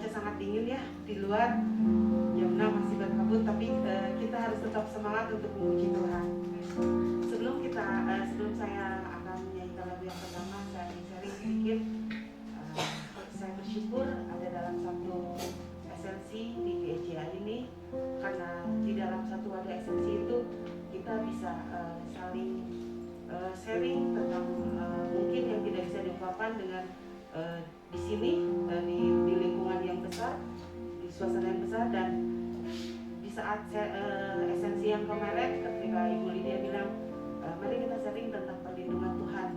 cuaca sangat dingin ya di luar, jam 6 masih berkabut, tapi kita harus tetap semangat untuk memuji Tuhan. Sebelum saya akan menyanyikan lagu yang pertama, saya ingin sharing sedikit. Saya bersyukur ada dalam satu esensi di GEJA ini, karena di dalam satu wadah esensi itu kita bisa saling sharing tentang mungkin yang tidak bisa diungkapkan dengan di sini, di lingkungan yang besar, di suasana yang besar. Dan di saat esensi yang kemarin ketika Ibu Lydia bilang mari kita sharing tentang perlindungan Tuhan,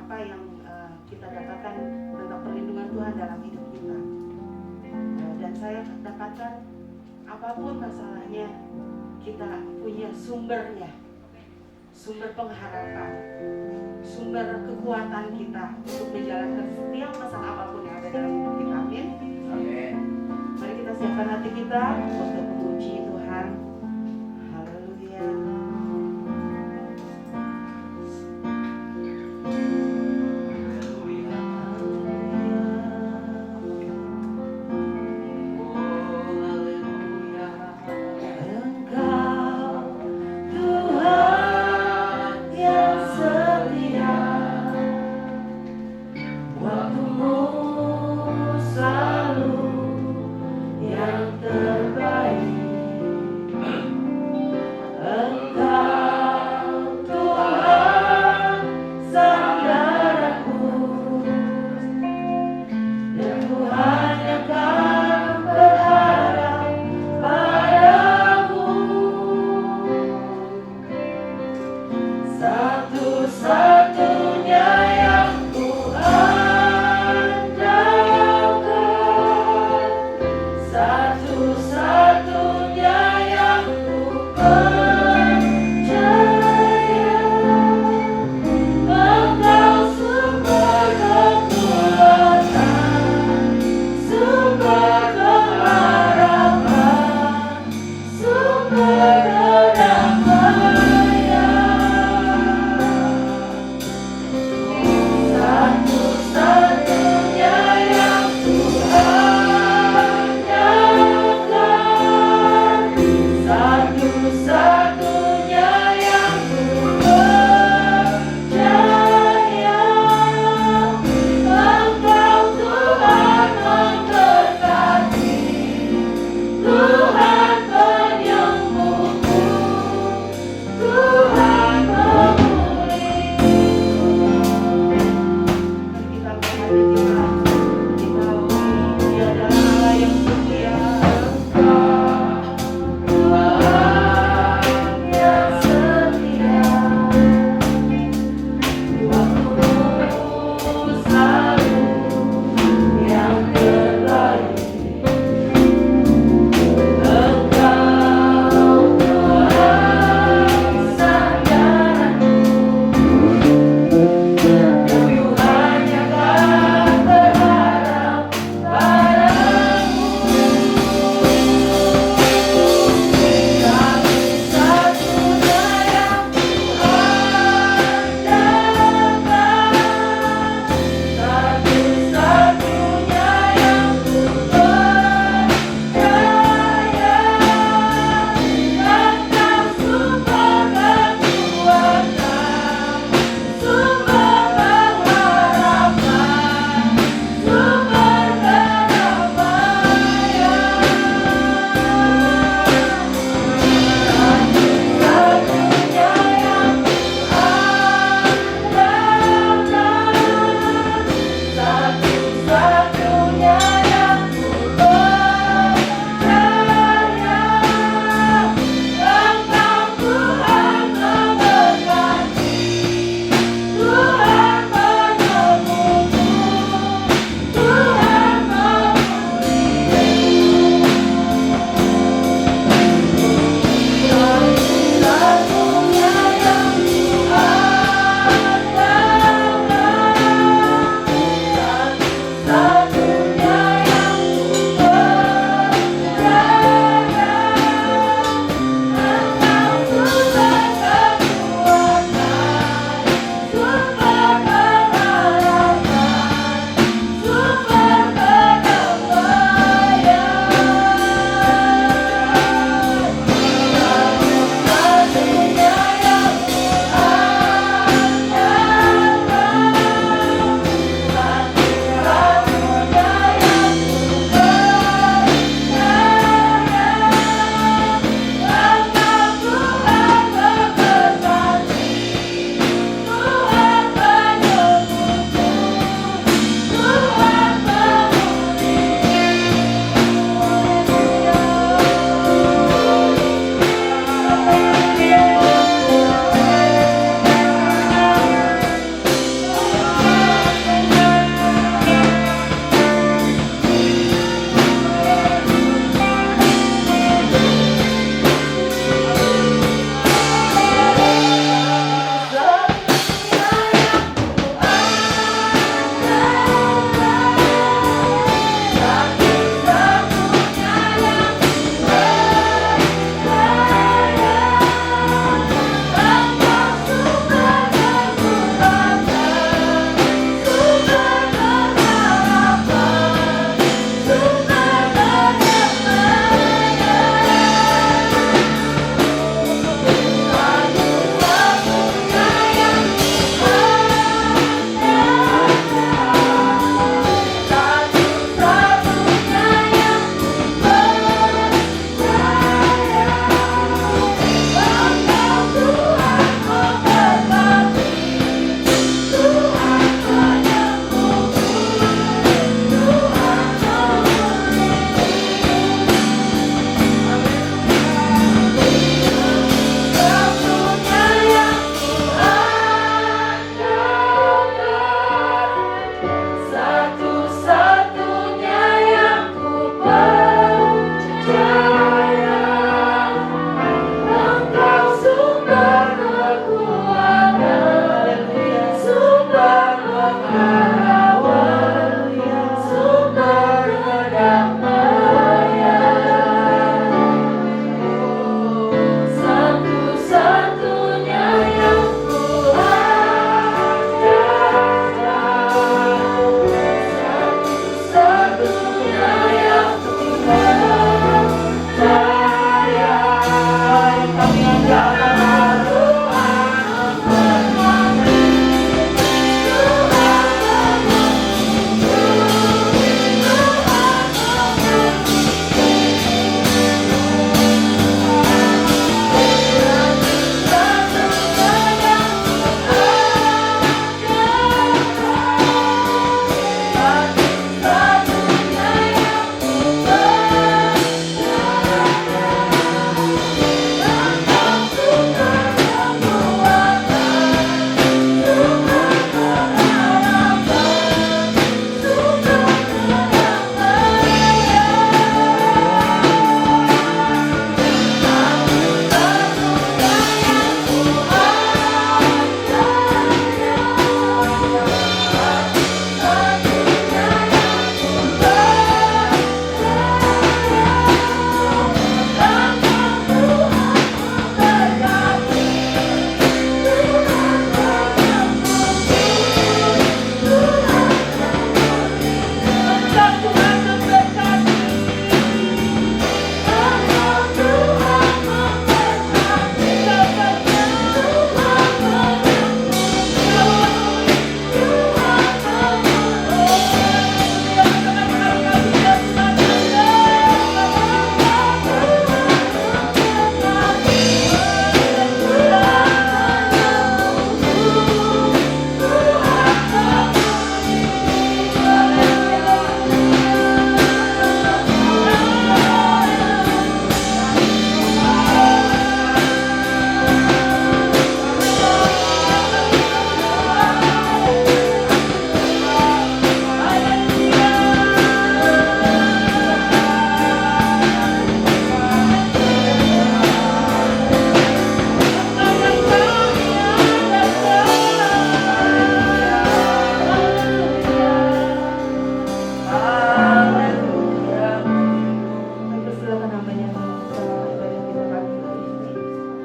apa yang kita dapatkan tentang perlindungan Tuhan dalam hidup kita. Dan saya dapatkan apapun masalahnya, kita punya sumbernya, sumber pengharapan, sumber kekuatan kita untuk menjalankan setiap masalah apapun yang ada dalam hidup kita. Amin. Amin. Mari kita siapkan hati kita untuk memuji Tuhan. Haleluya.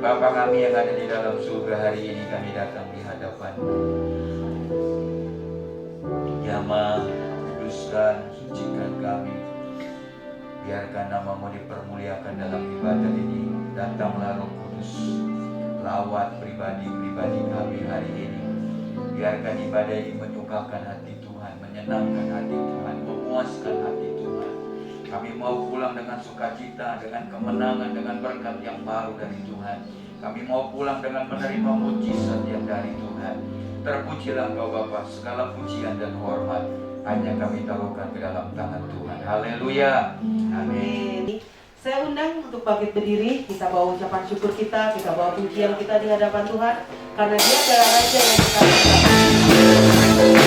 Bapa kami yang ada di dalam surga, hari ini kami datang di hadapan Jamah, kuduskan, sucikan kami. Biarkan namamu dipermuliakan dalam ibadah ini. Datanglah Roh Kudus, lawat pribadi-pribadi kami hari ini. Biarkan ibadah ini menyukakan hati Tuhan, menyenangkan hati Tuhan, memuaskan hati Tuhan. Kami mau pulang dengan sukacita, dengan kemenangan, dengan berkat yang baru dari Tuhan. Kami mau pulang dengan menerima mujizat yang dari Tuhan. Terpujilah Engkau Bapa, segala pujian dan hormat hanya kami taruhkan ke dalam tangan Tuhan. Haleluya. Amin. Saya undang untuk bangkit berdiri, kita bawa ucapan syukur kita bawa pujian kita di hadapan Tuhan, karena Dia adalah Raja yang kita Tuhan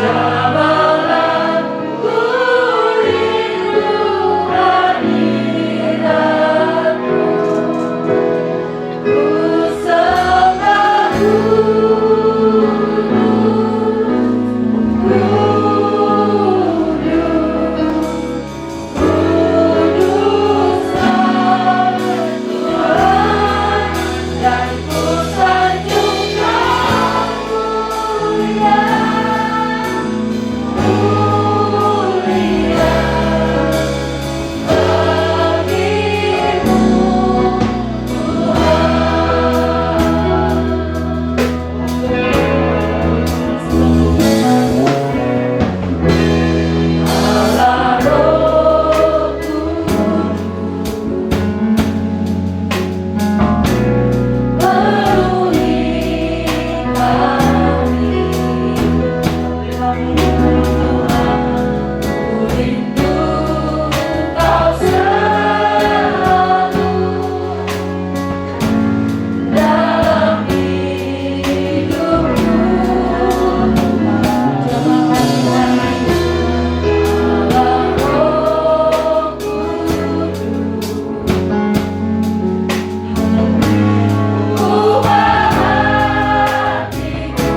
Ubah hatiku,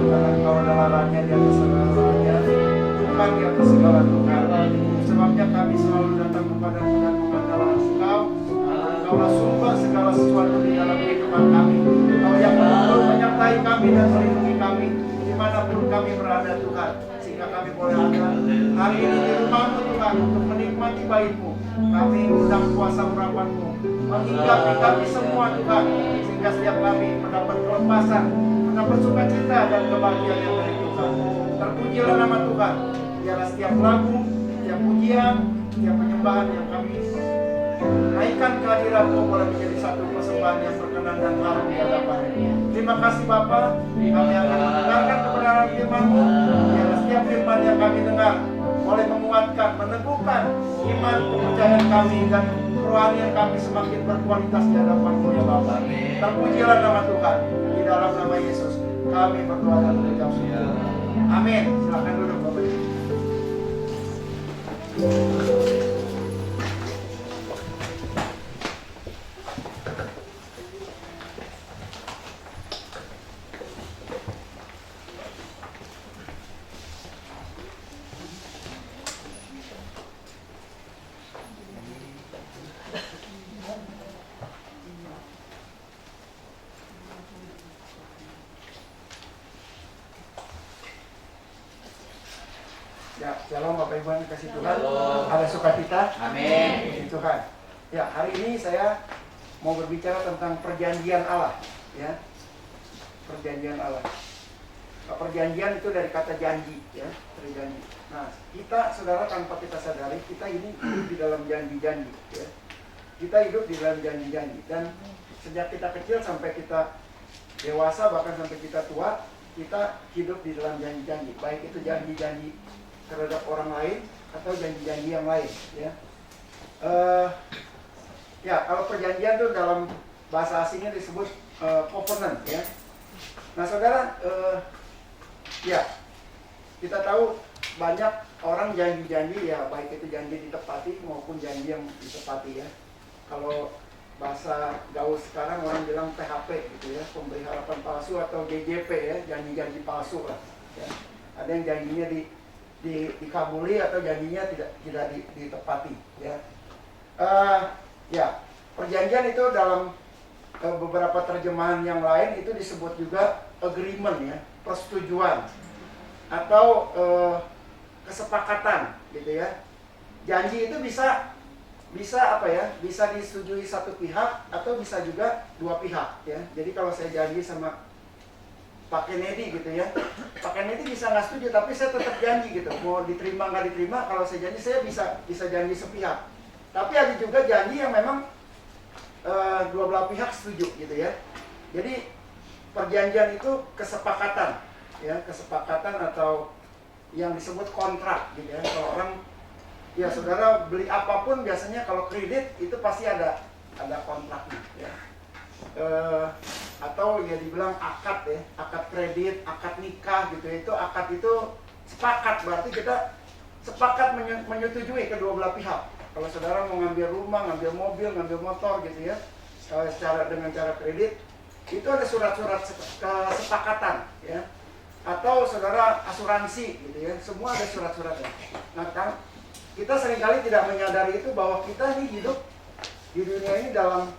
karena Engkau adalah Raja di atas segala raja, Tuhan di atas segala Tuhan. Sebabnya kami selalu datang kepada-Mu dan mengandalkan Engkau. Engkaulah sumber segala sesuatu di dalam kehidupan kami. Engkau yang betul menyertai kami dan melindungi kami dimanapun kami berada Tuhan, sehingga kami boleh ada hari ini di rumah-Mu Tuhan untuk menikmati bait-Mu. Kami undang kuasa urapan-Mu menghinggapi kami semua Tuhan, sehingga setiap kami mendapat kelepasan, mendapat sukacita dan kebahagiaan yang dari Tuhan. Terpujilah nama Tuhan. Biarlah setiap lagu, setiap pujian, setiap penyembahan yang kami naikkan kehadirat-Mu boleh menjadi satu persembahan yang berkenan dan harum di hadapan-Mu. Terima kasih Bapa. Kami akan mendengarkan kebenaran firman-Mu. Biarlah setiap firman yang kami dengar boleh menguatkan, meneguhkan iman kepercayaan kami dan kerohanian kami semakin berkualitas di hadapan-Mu ya Bapa. Terpujilah nama Tuhan. Di dalam nama Yesus kami berdoa dan mengucap syukur. Amin. Silakan duduk Bapak Ibu. Ya, shalom Bapak Ibu yang kasih Tuhan. Ada sukacita. Amin. Puji Tuhan. Ya, hari ini saya mau berbicara tentang perjanjian Allah. Ya, perjanjian Allah. Perjanjian itu dari kata janji, ya, berjanji. Nah, kita saudara tanpa kita sadari kita ini hidup di dalam janji-janji. Ya. Kita hidup di dalam janji-janji dan sejak kita kecil sampai kita dewasa bahkan sampai kita tua kita hidup di dalam janji-janji. Baik itu janji-janji terhadap orang lain atau janji-janji yang lain, ya. Ya, kalau perjanjian itu dalam bahasa asingnya disebut covenant, ya. Nah, saudara, ya, kita tahu banyak orang janji-janji, ya, baik itu janji ditepati maupun janji yang ditepati, ya. Kalau bahasa gaul sekarang orang bilang PHP, gitu ya, pemberi harapan palsu atau JJP, ya, janji-janji palsu lah, ya. Ada yang janjinya dikabuli atau janjinya tidak ditepati, ya. Ya, perjanjian itu dalam beberapa terjemahan yang lain itu disebut juga agreement, ya, persetujuan atau kesepakatan, gitu ya. Janji itu bisa apa ya? Bisa disetujui satu pihak atau bisa juga dua pihak, ya. Jadi kalau saya janji sama Pak Kennedy gitu ya, Pak Kennedy bisa nggak setuju tapi saya tetap janji gitu, mau diterima nggak diterima, kalau saya janji saya bisa janji sepihak. Tapi ada juga janji yang memang dua belah pihak setuju gitu ya. Jadi perjanjian itu kesepakatan, ya, kesepakatan atau yang disebut kontrak gitu ya. Kalau orang, ya saudara beli apapun biasanya kalau kredit itu pasti ada kontraknya, ya. Atau ya dibilang akad, ya, akad kredit, akad nikah gitu ya. Itu akad itu sepakat, berarti kita sepakat menyetujui kedua belah pihak. Kalau saudara mau ngambil rumah, ngambil mobil, ngambil motor gitu ya, dengan cara kredit, itu ada surat-surat kesepakatan, ya. Atau saudara asuransi gitu ya, semua ada surat-suratnya. Nah, kan kita seringkali tidak menyadari itu bahwa kita ini hidup di dunia ini dalam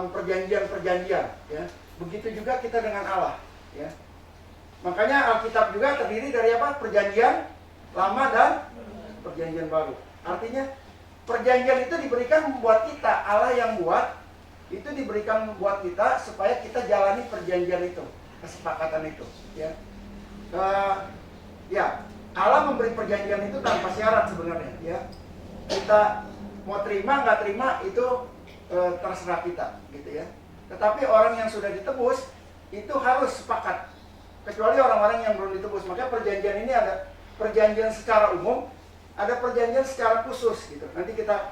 perjanjian-perjanjian, ya. Begitu juga kita dengan Allah, ya. Makanya Alkitab juga terdiri dari apa? Perjanjian lama dan perjanjian baru. Artinya perjanjian itu diberikan buat kita, Allah yang buat itu diberikan buat kita supaya kita jalani perjanjian itu, kesepakatan itu, ya. Ya, Allah memberi perjanjian itu tanpa syarat sebenarnya, ya. Kita mau terima nggak terima itu terserah kita, gitu ya. Tetapi orang yang sudah ditebus itu harus sepakat, kecuali orang-orang yang belum ditebus. Maka perjanjian ini ada perjanjian secara umum, ada perjanjian secara khusus, gitu. Nanti kita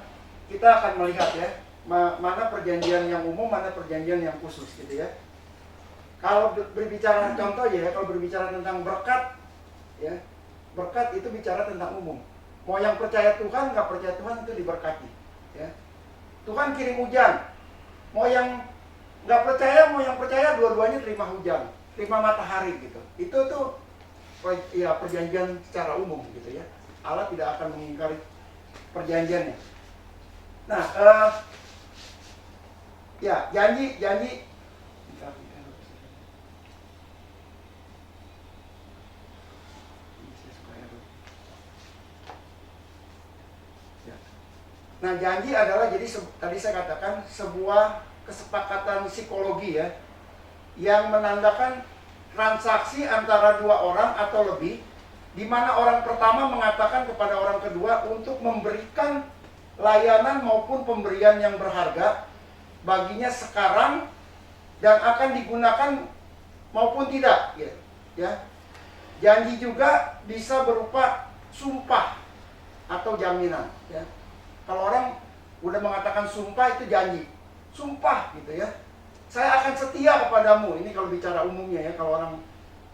akan melihat ya, mana perjanjian yang umum, mana perjanjian yang khusus, gitu ya. Kalau berbicara contoh ya, kalau berbicara tentang berkat, ya, berkat itu bicara tentang umum. Mau yang percaya Tuhan, nggak percaya Tuhan itu diberkati, ya. Tuhan kirim hujan, mau yang nggak percaya, mau yang percaya, dua-duanya terima hujan. terima matahari gitu. Itu tuh ya perjanjian secara umum gitu ya. Allah tidak akan mengingkari perjanjiannya. Nah, ya janji. Nah, janji adalah jadi tadi saya katakan sebuah kesepakatan psikologi ya, yang menandakan transaksi antara dua orang atau lebih, di mana orang pertama mengatakan kepada orang kedua untuk memberikan layanan maupun pemberian yang berharga baginya sekarang dan akan digunakan maupun tidak, ya. Janji juga bisa berupa sumpah atau jaminan, ya. Kalau orang udah mengatakan sumpah itu janji, sumpah gitu ya. Saya akan setia kepadamu. Ini kalau bicara umumnya ya. Kalau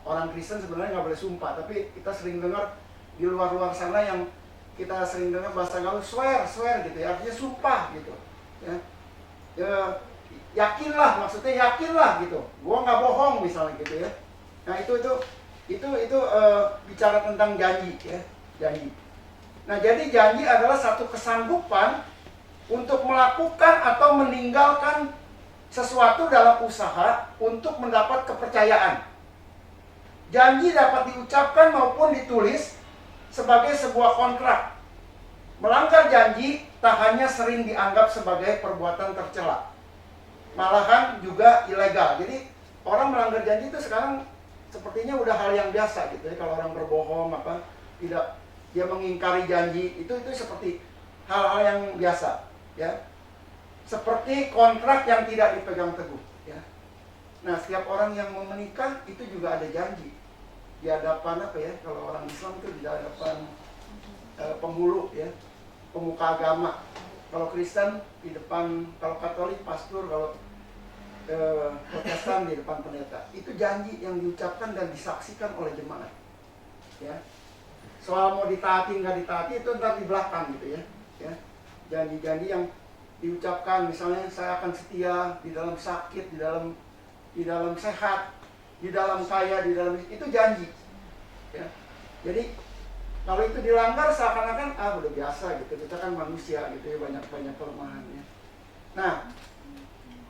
orang Kristen sebenarnya nggak boleh sumpah, tapi kita sering dengar di luar sana yang kita sering dengar bahasa gaul swear gitu ya. Artinya sumpah gitu. Ya, yakinlah, maksudnya yakinlah gitu. Gua nggak bohong misalnya gitu ya. Nah itu bicara tentang janji ya, janji. Nah, jadi janji adalah satu kesanggupan untuk melakukan atau meninggalkan sesuatu dalam usaha untuk mendapat kepercayaan. Janji dapat diucapkan maupun ditulis sebagai sebuah kontrak. Melanggar janji tak hanya sering dianggap sebagai perbuatan tercela, malahan juga ilegal. Jadi orang melanggar janji itu sekarang sepertinya udah hal yang biasa gitu ya. Kalau orang berbohong tidak, dia mengingkari janji, itu seperti hal-hal yang biasa ya, seperti kontrak yang tidak dipegang teguh ya. Nah, setiap orang yang mau menikah itu juga ada janji di hadapan kalau orang Islam itu di hadapan penghulu ya, pemuka agama. Kalau Kristen di depan, kalau Katolik pastor, kalau Protestan di depan pendeta. Itu janji yang diucapkan dan disaksikan oleh jemaat ya. Soal mau ditaati nggak ditaati itu ntar di belakang gitu ya. Janji-janji yang diucapkan, misalnya saya akan setia di dalam sakit, di dalam sehat, di dalam kaya, di dalam itu janji. Ya. Jadi kalau itu dilanggar seakan-akan udah biasa gitu, kita kan manusia gitu ya, banyak kelemahannya. Nah,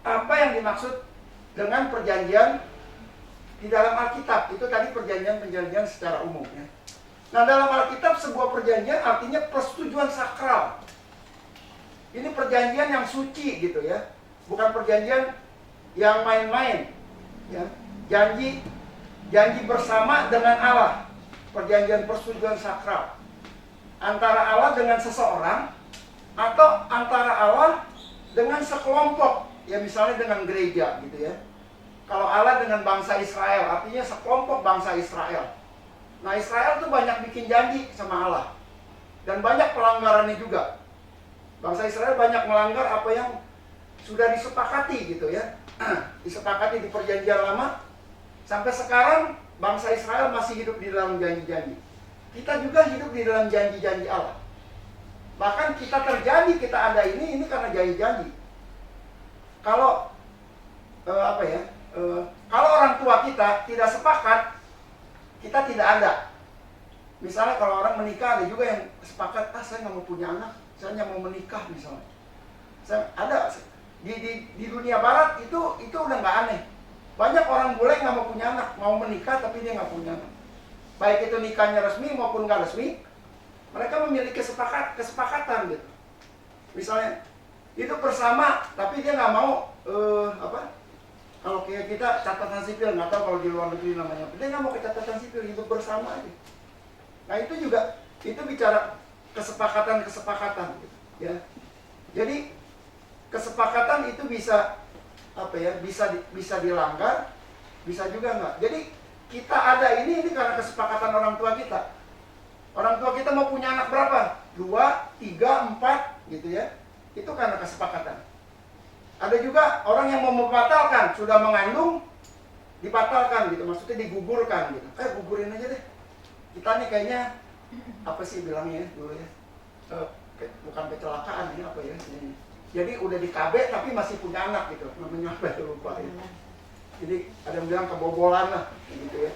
apa yang dimaksud dengan perjanjian di dalam Alkitab? Itu tadi perjanjian secara umum ya. Nah, dalam Alkitab sebuah perjanjian artinya persetujuan sakral. Ini perjanjian yang suci gitu ya. Bukan perjanjian yang main-main ya. Janji bersama dengan Allah. Perjanjian persetujuan sakral. Antara Allah dengan seseorang atau antara Allah dengan sekelompok. Ya misalnya dengan gereja gitu ya. Kalau Allah dengan bangsa Israel, artinya sekelompok bangsa Israel. Nah, Israel tuh banyak bikin janji sama Allah. Dan banyak pelanggarannya juga. Bangsa Israel banyak melanggar apa yang sudah disepakati gitu ya. Disepakati di perjanjian lama. Sampai sekarang bangsa Israel masih hidup di dalam janji-janji. Kita juga hidup di dalam janji-janji Allah. Bahkan kita terjadi, kita ada ini karena janji-janji. Kalau kalau orang tua kita tidak sepakat, kita tidak ada. Misalnya kalau orang menikah, ada juga yang sepakat, saya nggak mau punya anak, saya hanya mau menikah misalnya. Ada di dunia barat itu udah nggak aneh. Banyak orang bule nggak mau punya anak, mau menikah tapi dia nggak punya anak. Baik itu nikahnya resmi maupun nggak resmi, mereka memiliki kesepakatan gitu. Misalnya hidup bersama, tapi dia nggak mau kalau kayak kita catatan sipil, nggak tahu kalau di luar negeri namanya. Dia nggak mau ke catatan sipil, hidup bersama aja. Nah itu juga, itu bicara kesepakatan gitu, ya. Jadi kesepakatan itu bisa bisa dilanggar, bisa juga nggak. Jadi kita ada ini karena kesepakatan orang tua kita. Orang tua kita mau punya anak berapa? 2, 3, 4 gitu ya. Itu karena kesepakatan. Ada juga orang yang mau membatalkan, sudah mengandung, dibatalkan gitu, maksudnya digugurkan gitu. Gugurin aja deh. Kita nih kayaknya, apa sih bilangnya dulu ya, bukan kecelakaan ini apa ya. Jadi udah di KB tapi masih punya anak gitu, namanya apa ya, lupa ya. Jadi ada yang bilang kebobolan lah, gitu ya.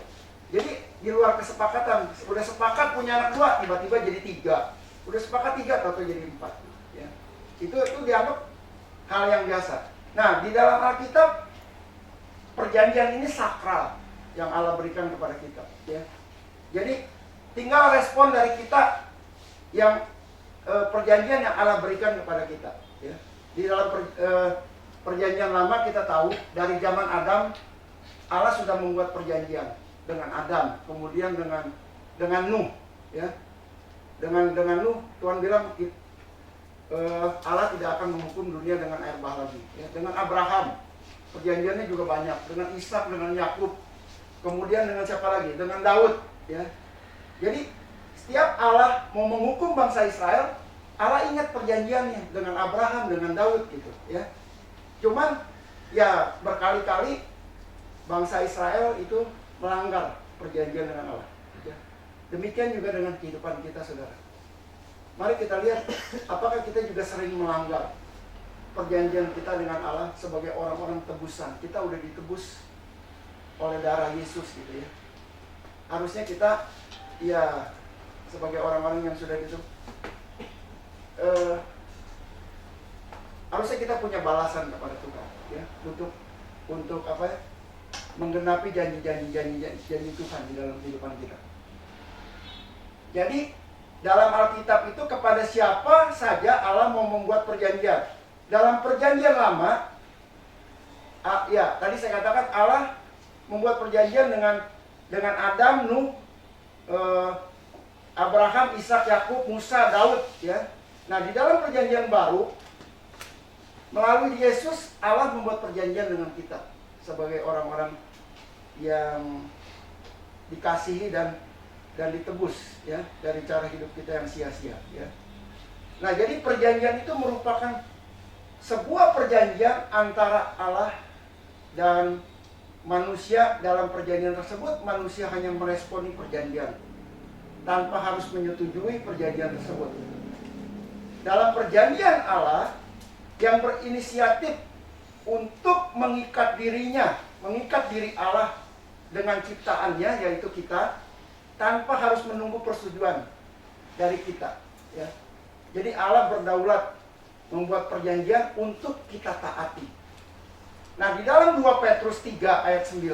Jadi di luar kesepakatan, udah sepakat punya anak 2, tiba-tiba jadi 3. Udah sepakat 3, atau jadi 4. Ya. Itu dianggap hal yang biasa. Nah, di dalam Alkitab perjanjian ini sakral yang Allah berikan kepada kita. Ya. Jadi tinggal respon dari kita yang perjanjian yang Allah berikan kepada kita. Ya. Di dalam perjanjian lama kita tahu dari zaman Adam Allah sudah membuat perjanjian dengan Adam, kemudian dengan Nuh, ya. Dengan Nuh Tuhan bilang Allah tidak akan menghukum dunia dengan air bah lagi. Ya. Dengan Abraham perjanjiannya juga banyak, dengan Ishak, dengan Yakub, kemudian dengan siapa lagi? Dengan Daud, ya. Jadi setiap Allah mau menghukum bangsa Israel, Allah ingat perjanjiannya dengan Abraham, dengan Daud gitu, ya. Cuman ya berkali-kali bangsa Israel itu melanggar perjanjian dengan Allah. Ya. Demikian juga dengan kehidupan kita, saudara. Mari kita lihat apakah kita juga sering melanggar perjanjian kita dengan Allah sebagai orang-orang tebusan. Kita udah ditebus oleh darah Yesus gitu ya. Harusnya kita ya sebagai orang-orang yang sudah ditebus, harusnya kita punya balasan kepada Tuhan ya, untuk apa ya, menggenapi janji Tuhan di dalam kehidupan kita. Jadi dalam Alkitab itu kepada siapa saja Allah mau membuat perjanjian. Dalam perjanjian lama, ya tadi saya katakan Allah membuat perjanjian dengan Adam, Nuh, Abraham, Ishak, Yakub, Musa, Daud, ya. Nah di dalam perjanjian baru, melalui Yesus Allah membuat perjanjian dengan kita sebagai orang-orang yang dikasihi dan ditebus ya dari cara hidup kita yang sia-sia ya. Nah, jadi perjanjian itu merupakan sebuah perjanjian antara Allah dan manusia. Dalam perjanjian tersebut manusia hanya meresponi perjanjian tanpa harus menyetujui perjanjian tersebut. Dalam perjanjian Allah yang berinisiatif untuk mengikat dirinya, mengikat diri Allah dengan ciptaannya yaitu kita, tanpa harus menunggu persetujuan dari kita ya. Jadi Allah berdaulat membuat perjanjian untuk kita taati. Nah di dalam 2 Petrus 3 ayat 9,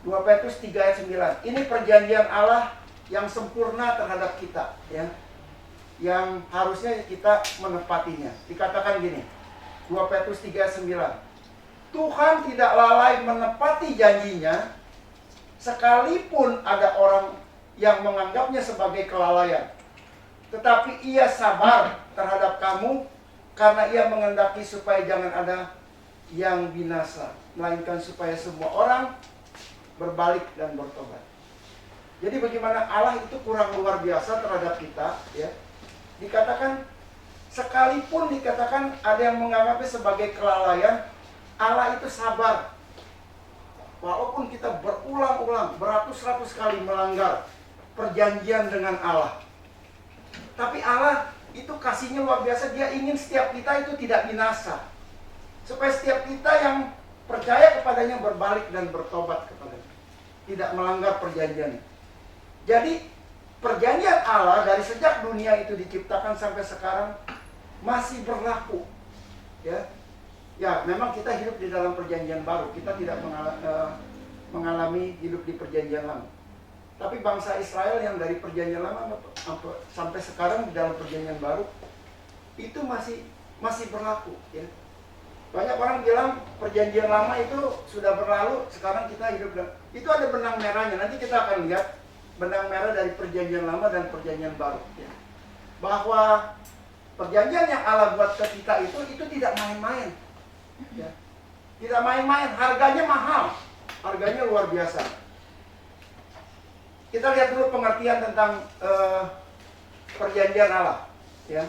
2 Petrus 3 ayat 9, ini perjanjian Allah yang sempurna terhadap kita ya, yang harusnya kita menepatinya. Dikatakan gini, 2 Petrus 3 ayat 9, Tuhan tidak lalai menepati janjinya, sekalipun ada orang yang menganggapnya sebagai kelalaian. Tetapi ia sabar terhadap kamu, karena ia menghendaki supaya jangan ada yang binasa, melainkan supaya semua orang berbalik dan bertobat. Jadi bagaimana Allah itu kurang luar biasa terhadap kita ya. Dikatakan, sekalipun dikatakan ada yang menganggapnya sebagai kelalaian, Allah itu sabar. Walaupun kita berulang-ulang, beratus-ratus kali melanggar perjanjian dengan Allah, tapi Allah itu kasihnya luar biasa. Dia ingin setiap kita itu tidak binasa, supaya setiap kita yang percaya kepadanya berbalik dan bertobat kepadanya, tidak melanggar perjanjian. Jadi perjanjian Allah dari sejak dunia itu diciptakan sampai sekarang masih berlaku ya. Ya, memang kita hidup di dalam perjanjian baru. Kita tidak mengalami hidup di perjanjian lama. Tapi bangsa Israel yang dari perjanjian lama sampai sekarang di dalam perjanjian baru itu masih berlaku ya. Banyak orang bilang perjanjian lama itu sudah berlalu, sekarang kita hidup itu ada benang merahnya. Nanti kita akan lihat benang merah dari perjanjian lama dan perjanjian baru ya. Bahwa perjanjian yang Allah buat ke kita itu tidak main-main. Ya. Tidak main-main, harganya mahal, harganya luar biasa. Kita lihat dulu pengertian tentang perjanjian Allah ya.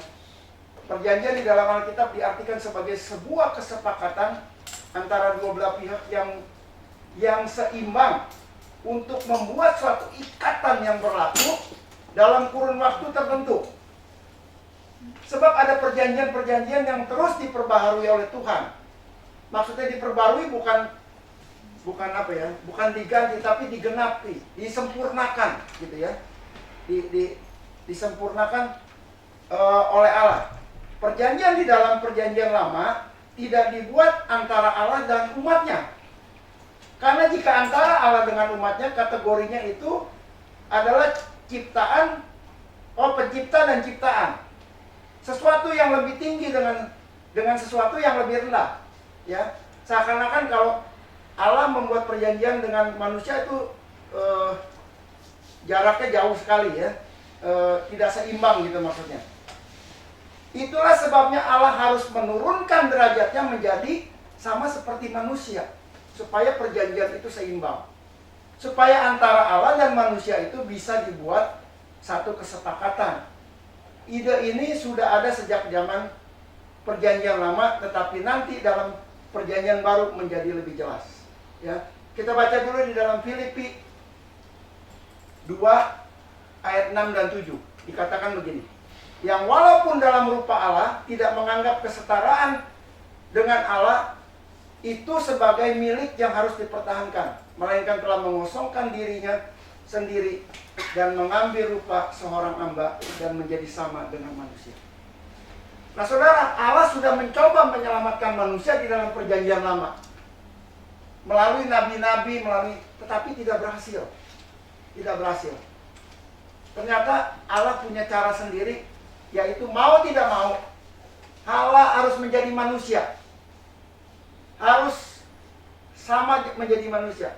Perjanjian di dalam Alkitab diartikan sebagai sebuah kesepakatan antara dua belah pihak yang seimbang untuk membuat suatu ikatan yang berlaku dalam kurun waktu tertentu. Sebab ada perjanjian-perjanjian yang terus diperbaharui oleh Tuhan. Maksudnya diperbarui bukan apa ya? Bukan diganti tapi digenapi, disempurnakan gitu ya. Disempurnakan oleh Allah. Perjanjian di dalam perjanjian lama tidak dibuat antara Allah dan umatnya. Karena jika antara Allah dengan umatnya, kategorinya itu adalah ciptaan, pencipta dan ciptaan. Sesuatu yang lebih tinggi dengan sesuatu yang lebih rendah. Ya, seakan-akan kalau Allah membuat perjanjian dengan manusia itu jaraknya jauh sekali ya, tidak seimbang gitu maksudnya. Itulah sebabnya Allah harus menurunkan derajatnya menjadi sama seperti manusia, supaya perjanjian itu seimbang, supaya antara Allah dan manusia itu bisa dibuat satu kesepakatan. Ide ini sudah ada sejak zaman perjanjian lama, tetapi nanti dalam perjanjian baru menjadi lebih jelas. Ya, kita baca dulu di dalam Filipi 2 ayat 6 dan 7. Dikatakan begini. Yang walaupun dalam rupa Allah tidak menganggap kesetaraan dengan Allah itu sebagai milik yang harus dipertahankan, melainkan telah mengosongkan dirinya sendiri dan mengambil rupa seorang hamba dan menjadi sama dengan manusia. Nah saudara, Allah sudah mencoba menyelamatkan manusia di dalam perjanjian lama melalui nabi-nabi, tetapi tidak berhasil. Tidak berhasil. Ternyata Allah punya cara sendiri, yaitu mau tidak mau Allah harus menjadi manusia, harus sama menjadi manusia,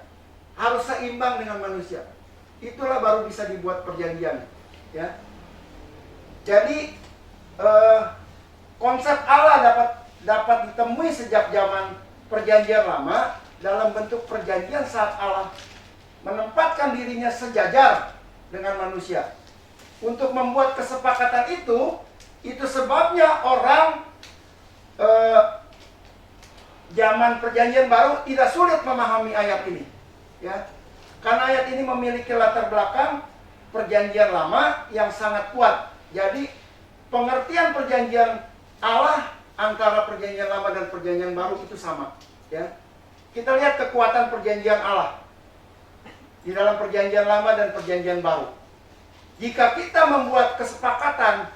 harus seimbang dengan manusia. Itulah baru bisa dibuat perjanjian, ya. Jadi konsep Allah dapat ditemui sejak zaman perjanjian lama dalam bentuk perjanjian saat Allah menempatkan dirinya sejajar dengan manusia. Untuk membuat kesepakatan itu sebabnya orang zaman perjanjian baru tidak sulit memahami ayat ini, ya. Karena ayat ini memiliki latar belakang perjanjian lama yang sangat kuat. Jadi pengertian perjanjian Allah antara perjanjian lama dan perjanjian baru itu sama, ya. Kita lihat kekuatan perjanjian Allah di dalam perjanjian lama dan perjanjian baru. Jika kita membuat kesepakatan,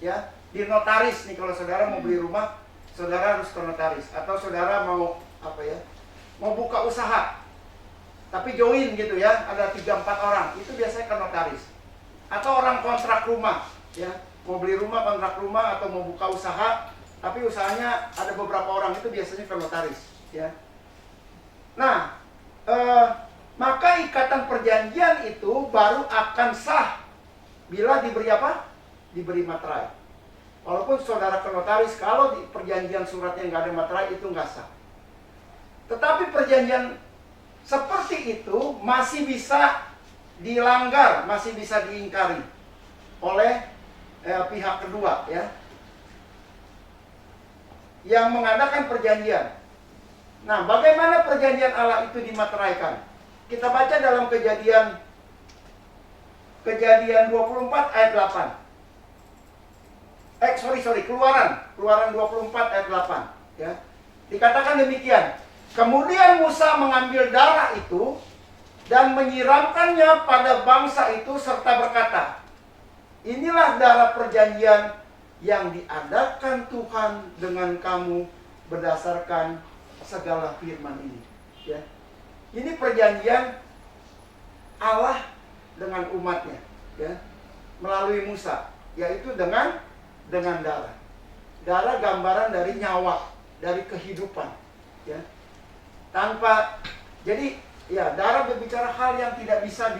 ya, di notaris nih, kalau saudara mau beli rumah, saudara harus ke notaris. Atau saudara mau mau buka usaha, tapi join gitu ya, ada 3-4 orang, itu biasanya ke notaris. Atau orang kontrak rumah, ya, mau beli rumah, kontrak rumah, atau mau buka usaha, tapi usahanya ada beberapa orang, itu biasanya ke notaris, ya. Nah, maka ikatan perjanjian itu baru akan sah bila diberi apa? Diberi materai. Walaupun saudara ke notaris, kalau di perjanjian suratnya nggak ada materai, itu nggak sah. Tetapi perjanjian seperti itu masih bisa dilanggar, masih bisa diingkari oleh pihak kedua, ya, yang mengadakan perjanjian. Nah, bagaimana perjanjian Allah itu dimateraikan? Kita baca dalam Kejadian 24 ayat 8. Keluaran 24 ayat 8, ya. Dikatakan demikian. Kemudian Musa mengambil darah itu dan menyiramkannya pada bangsa itu serta berkata, inilah darah perjanjian yang diadakan Tuhan dengan kamu berdasarkan segala firman ini, ya. Ini perjanjian Allah dengan umatnya, ya, melalui Musa, yaitu dengan darah. Darah gambaran dari nyawa, dari kehidupan, ya. Jadi ya, darah berbicara hal yang tidak bisa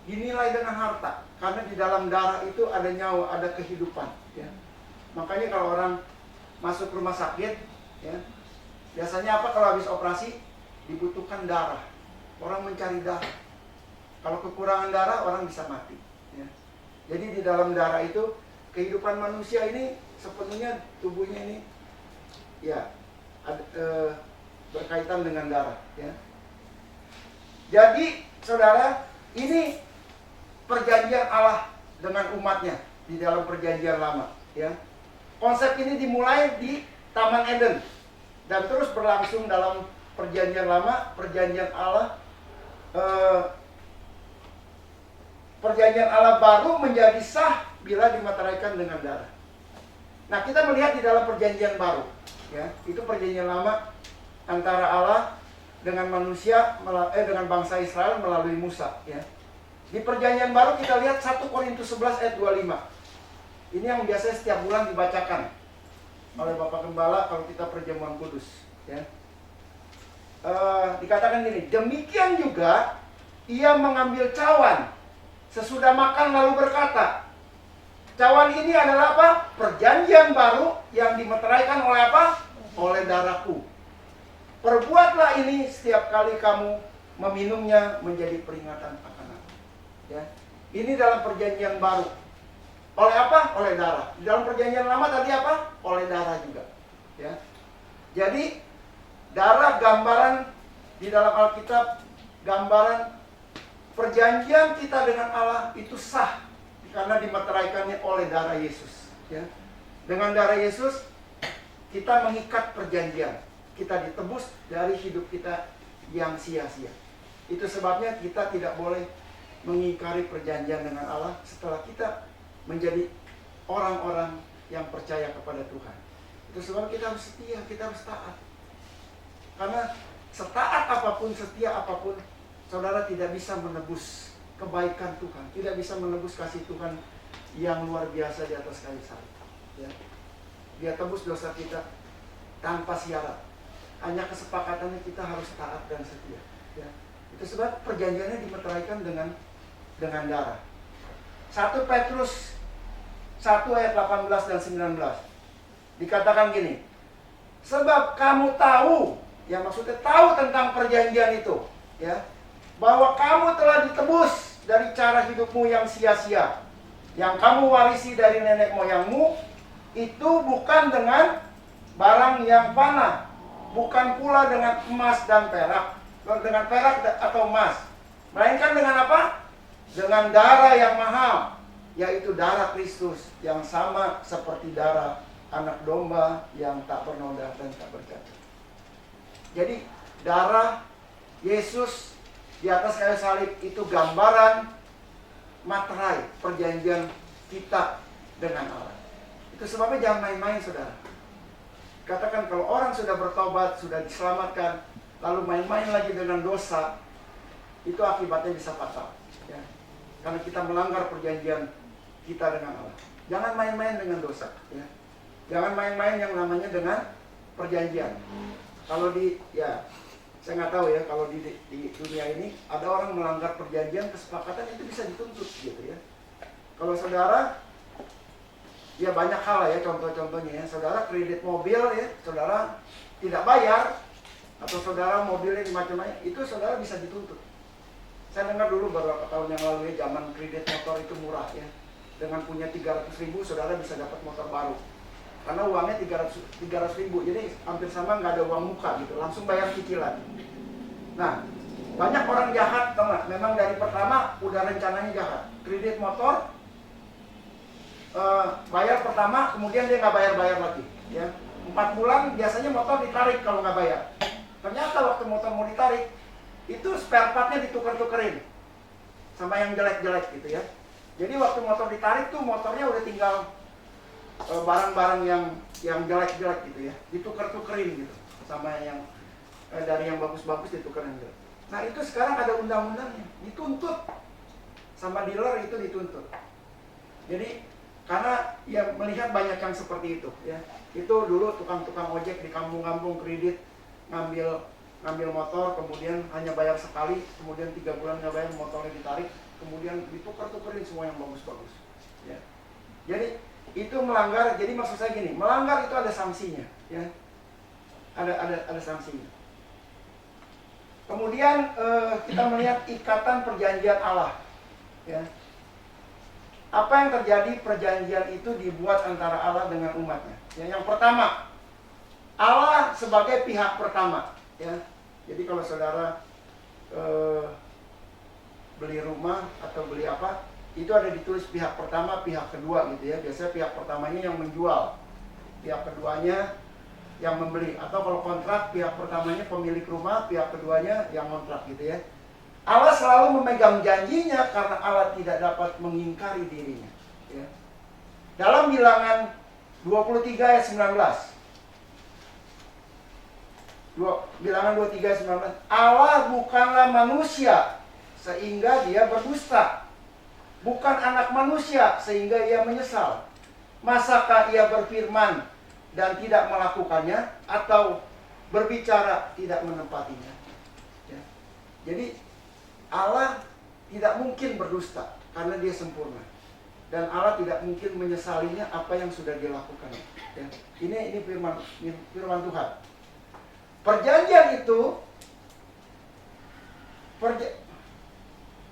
dinilai dengan harta, karena di dalam darah itu ada nyawa, ada kehidupan, ya. Makanya kalau orang masuk rumah sakit, ya, biasanya apa kalau habis operasi? Dibutuhkan darah. Orang mencari darah. Kalau kekurangan darah, orang bisa mati, ya. Jadi di dalam darah itu kehidupan manusia ini sepenuhnya, tubuhnya ini, ya, berkaitan dengan darah, ya. Jadi saudara, ini perjanjian Allah dengan umatnya di dalam perjanjian lama, ya. Konsep ini dimulai di Taman Eden. dan terus berlangsung dalam perjanjian lama, perjanjian Allah. Perjanjian Allah baru menjadi sah bila dimateraikan dengan darah. Nah, kita melihat di dalam perjanjian baru, ya, itu perjanjian lama antara Allah dengan manusia, dengan bangsa Israel melalui Musa, ya. Di perjanjian baru kita lihat 1 Korintus 11 ayat 25. Ini yang biasanya setiap bulan dibacakan oleh Bapak Gembala kalau kita perjamuan kudus, ya. Dikatakan gini, demikian juga ia mengambil cawan sesudah makan lalu berkata, cawan ini adalah apa? Perjanjian baru yang dimeteraikan oleh apa? Oleh darahku. Perbuatlah ini setiap kali kamu meminumnya menjadi peringatan akan aku. Ya. Ini dalam perjanjian baru. Oleh apa? Oleh darah. Di dalam perjanjian lama tadi apa? Oleh darah juga. Ya. Jadi darah gambaran di dalam Alkitab, gambaran perjanjian kita dengan Allah itu sah karena dimeteraikannya oleh darah Yesus. Ya. Dengan darah Yesus kita mengikat perjanjian, kita ditebus dari hidup kita yang sia-sia. Itu sebabnya kita tidak boleh mengingkari perjanjian dengan Allah setelah kita menjadi orang-orang yang percaya kepada Tuhan. Itu sebab kita harus setia, kita harus taat. Karena setaat apapun, setia apapun, saudara tidak bisa menebus kebaikan Tuhan, tidak bisa menebus kasih Tuhan yang luar biasa di atas kayu salib. Ya. Dia tebus dosa kita tanpa syarat. Hanya kesepakatannya kita harus taat dan setia. Ya. Itu sebab perjanjiannya dimeteraikan dengan darah. 1 Petrus 1 ayat 18 dan 19. Dikatakan gini, sebab kamu tahu, ya maksudnya tahu tentang perjanjian itu, ya, bahwa kamu telah ditebus dari cara hidupmu yang sia-sia, yang kamu warisi dari nenek moyangmu, itu bukan dengan barang yang fana, bukan pula dengan emas dan perak, dengan perak atau emas, melainkan dengan apa? Dengan darah yang mahal, yaitu darah Kristus yang sama seperti darah anak domba yang tak bernoda dan tak bercacat. Jadi darah Yesus di atas kayu salib itu gambaran materai perjanjian kita dengan Allah. Itu sebabnya jangan main-main, saudara. Katakan kalau orang sudah bertobat, sudah diselamatkan, lalu main-main lagi dengan dosa, itu akibatnya bisa fatal. Ya. Karena kita melanggar perjanjian kita dengan Allah. Jangan main-main dengan dosa. Ya. Jangan main-main yang namanya dengan perjanjian. Kalau saya nggak tahu ya, kalau di dunia ini ada orang melanggar perjanjian, kesepakatan, itu bisa dituntut gitu ya. Kalau saudara, ya banyak hal ya contoh-contohnya ya. Saudara kredit mobil ya, saudara tidak bayar, atau saudara mobilnya macam-macam, itu saudara bisa dituntut. Saya dengar dulu beberapa tahun yang lalu ya, zaman kredit motor itu murah ya. Dengan punya 300.000 saudara bisa dapat motor baru. Karena uangnya 300.000, jadi hampir sama, nggak ada uang muka gitu, langsung bayar cicilan. Nah, banyak orang jahat, tau nggak? Memang dari pertama udah rencananya jahat. Kredit motor, bayar pertama, kemudian dia nggak bayar lagi. Ya, 4 bulan biasanya motor ditarik kalau nggak bayar. Ternyata waktu motor mau ditarik, itu spare partnya ditukar-tukerin sama yang jelek-jelek gitu ya. Jadi waktu motor ditarik tuh motornya udah tinggal barang-barang yang jelek-jelek gitu ya, ditukar-tukerin gitu sama yang dari yang bagus-bagus ditukerin gitu. Nah itu sekarang ada undang-undangnya, dituntut sama dealer, itu dituntut. Jadi karena ya melihat banyak yang seperti itu ya. Itu dulu tukang-tukang ojek di kampung-kampung kredit ngambil motor, kemudian hanya bayar sekali, kemudian 3 bulan nggak bayar, motornya ditarik, kemudian ditukar-tukerin semua yang bagus-bagus ya. Jadi itu melanggar. Jadi maksud saya gini, melanggar itu ada sanksinya ya, ada sanksinya. Kemudian kita melihat ikatan perjanjian Allah ya. Apa yang terjadi? Perjanjian itu dibuat antara Allah dengan umatnya ya. Yang pertama, Allah sebagai pihak pertama ya. Jadi kalau saudara beli rumah atau beli apa, itu ada ditulis pihak pertama, pihak kedua gitu ya. Biasanya pihak pertamanya yang menjual, pihak keduanya yang membeli, atau kalau kontrak pihak pertamanya pemilik rumah, pihak keduanya yang kontrak gitu ya. Allah selalu memegang janjinya karena Allah tidak dapat mengingkari dirinya ya. Dalam Bilangan 23 ayat 19, Bilangan 23 ayat 19, Allah bukanlah manusia sehingga dia berdusta, bukan anak manusia sehingga ia menyesal. Masakah ia berfirman dan tidak melakukannya, atau berbicara tidak menepatinya ya. Jadi Allah tidak mungkin berdusta karena dia sempurna, dan Allah tidak mungkin menyesalinya apa yang sudah dia lakukan ya. Ini firman Tuhan.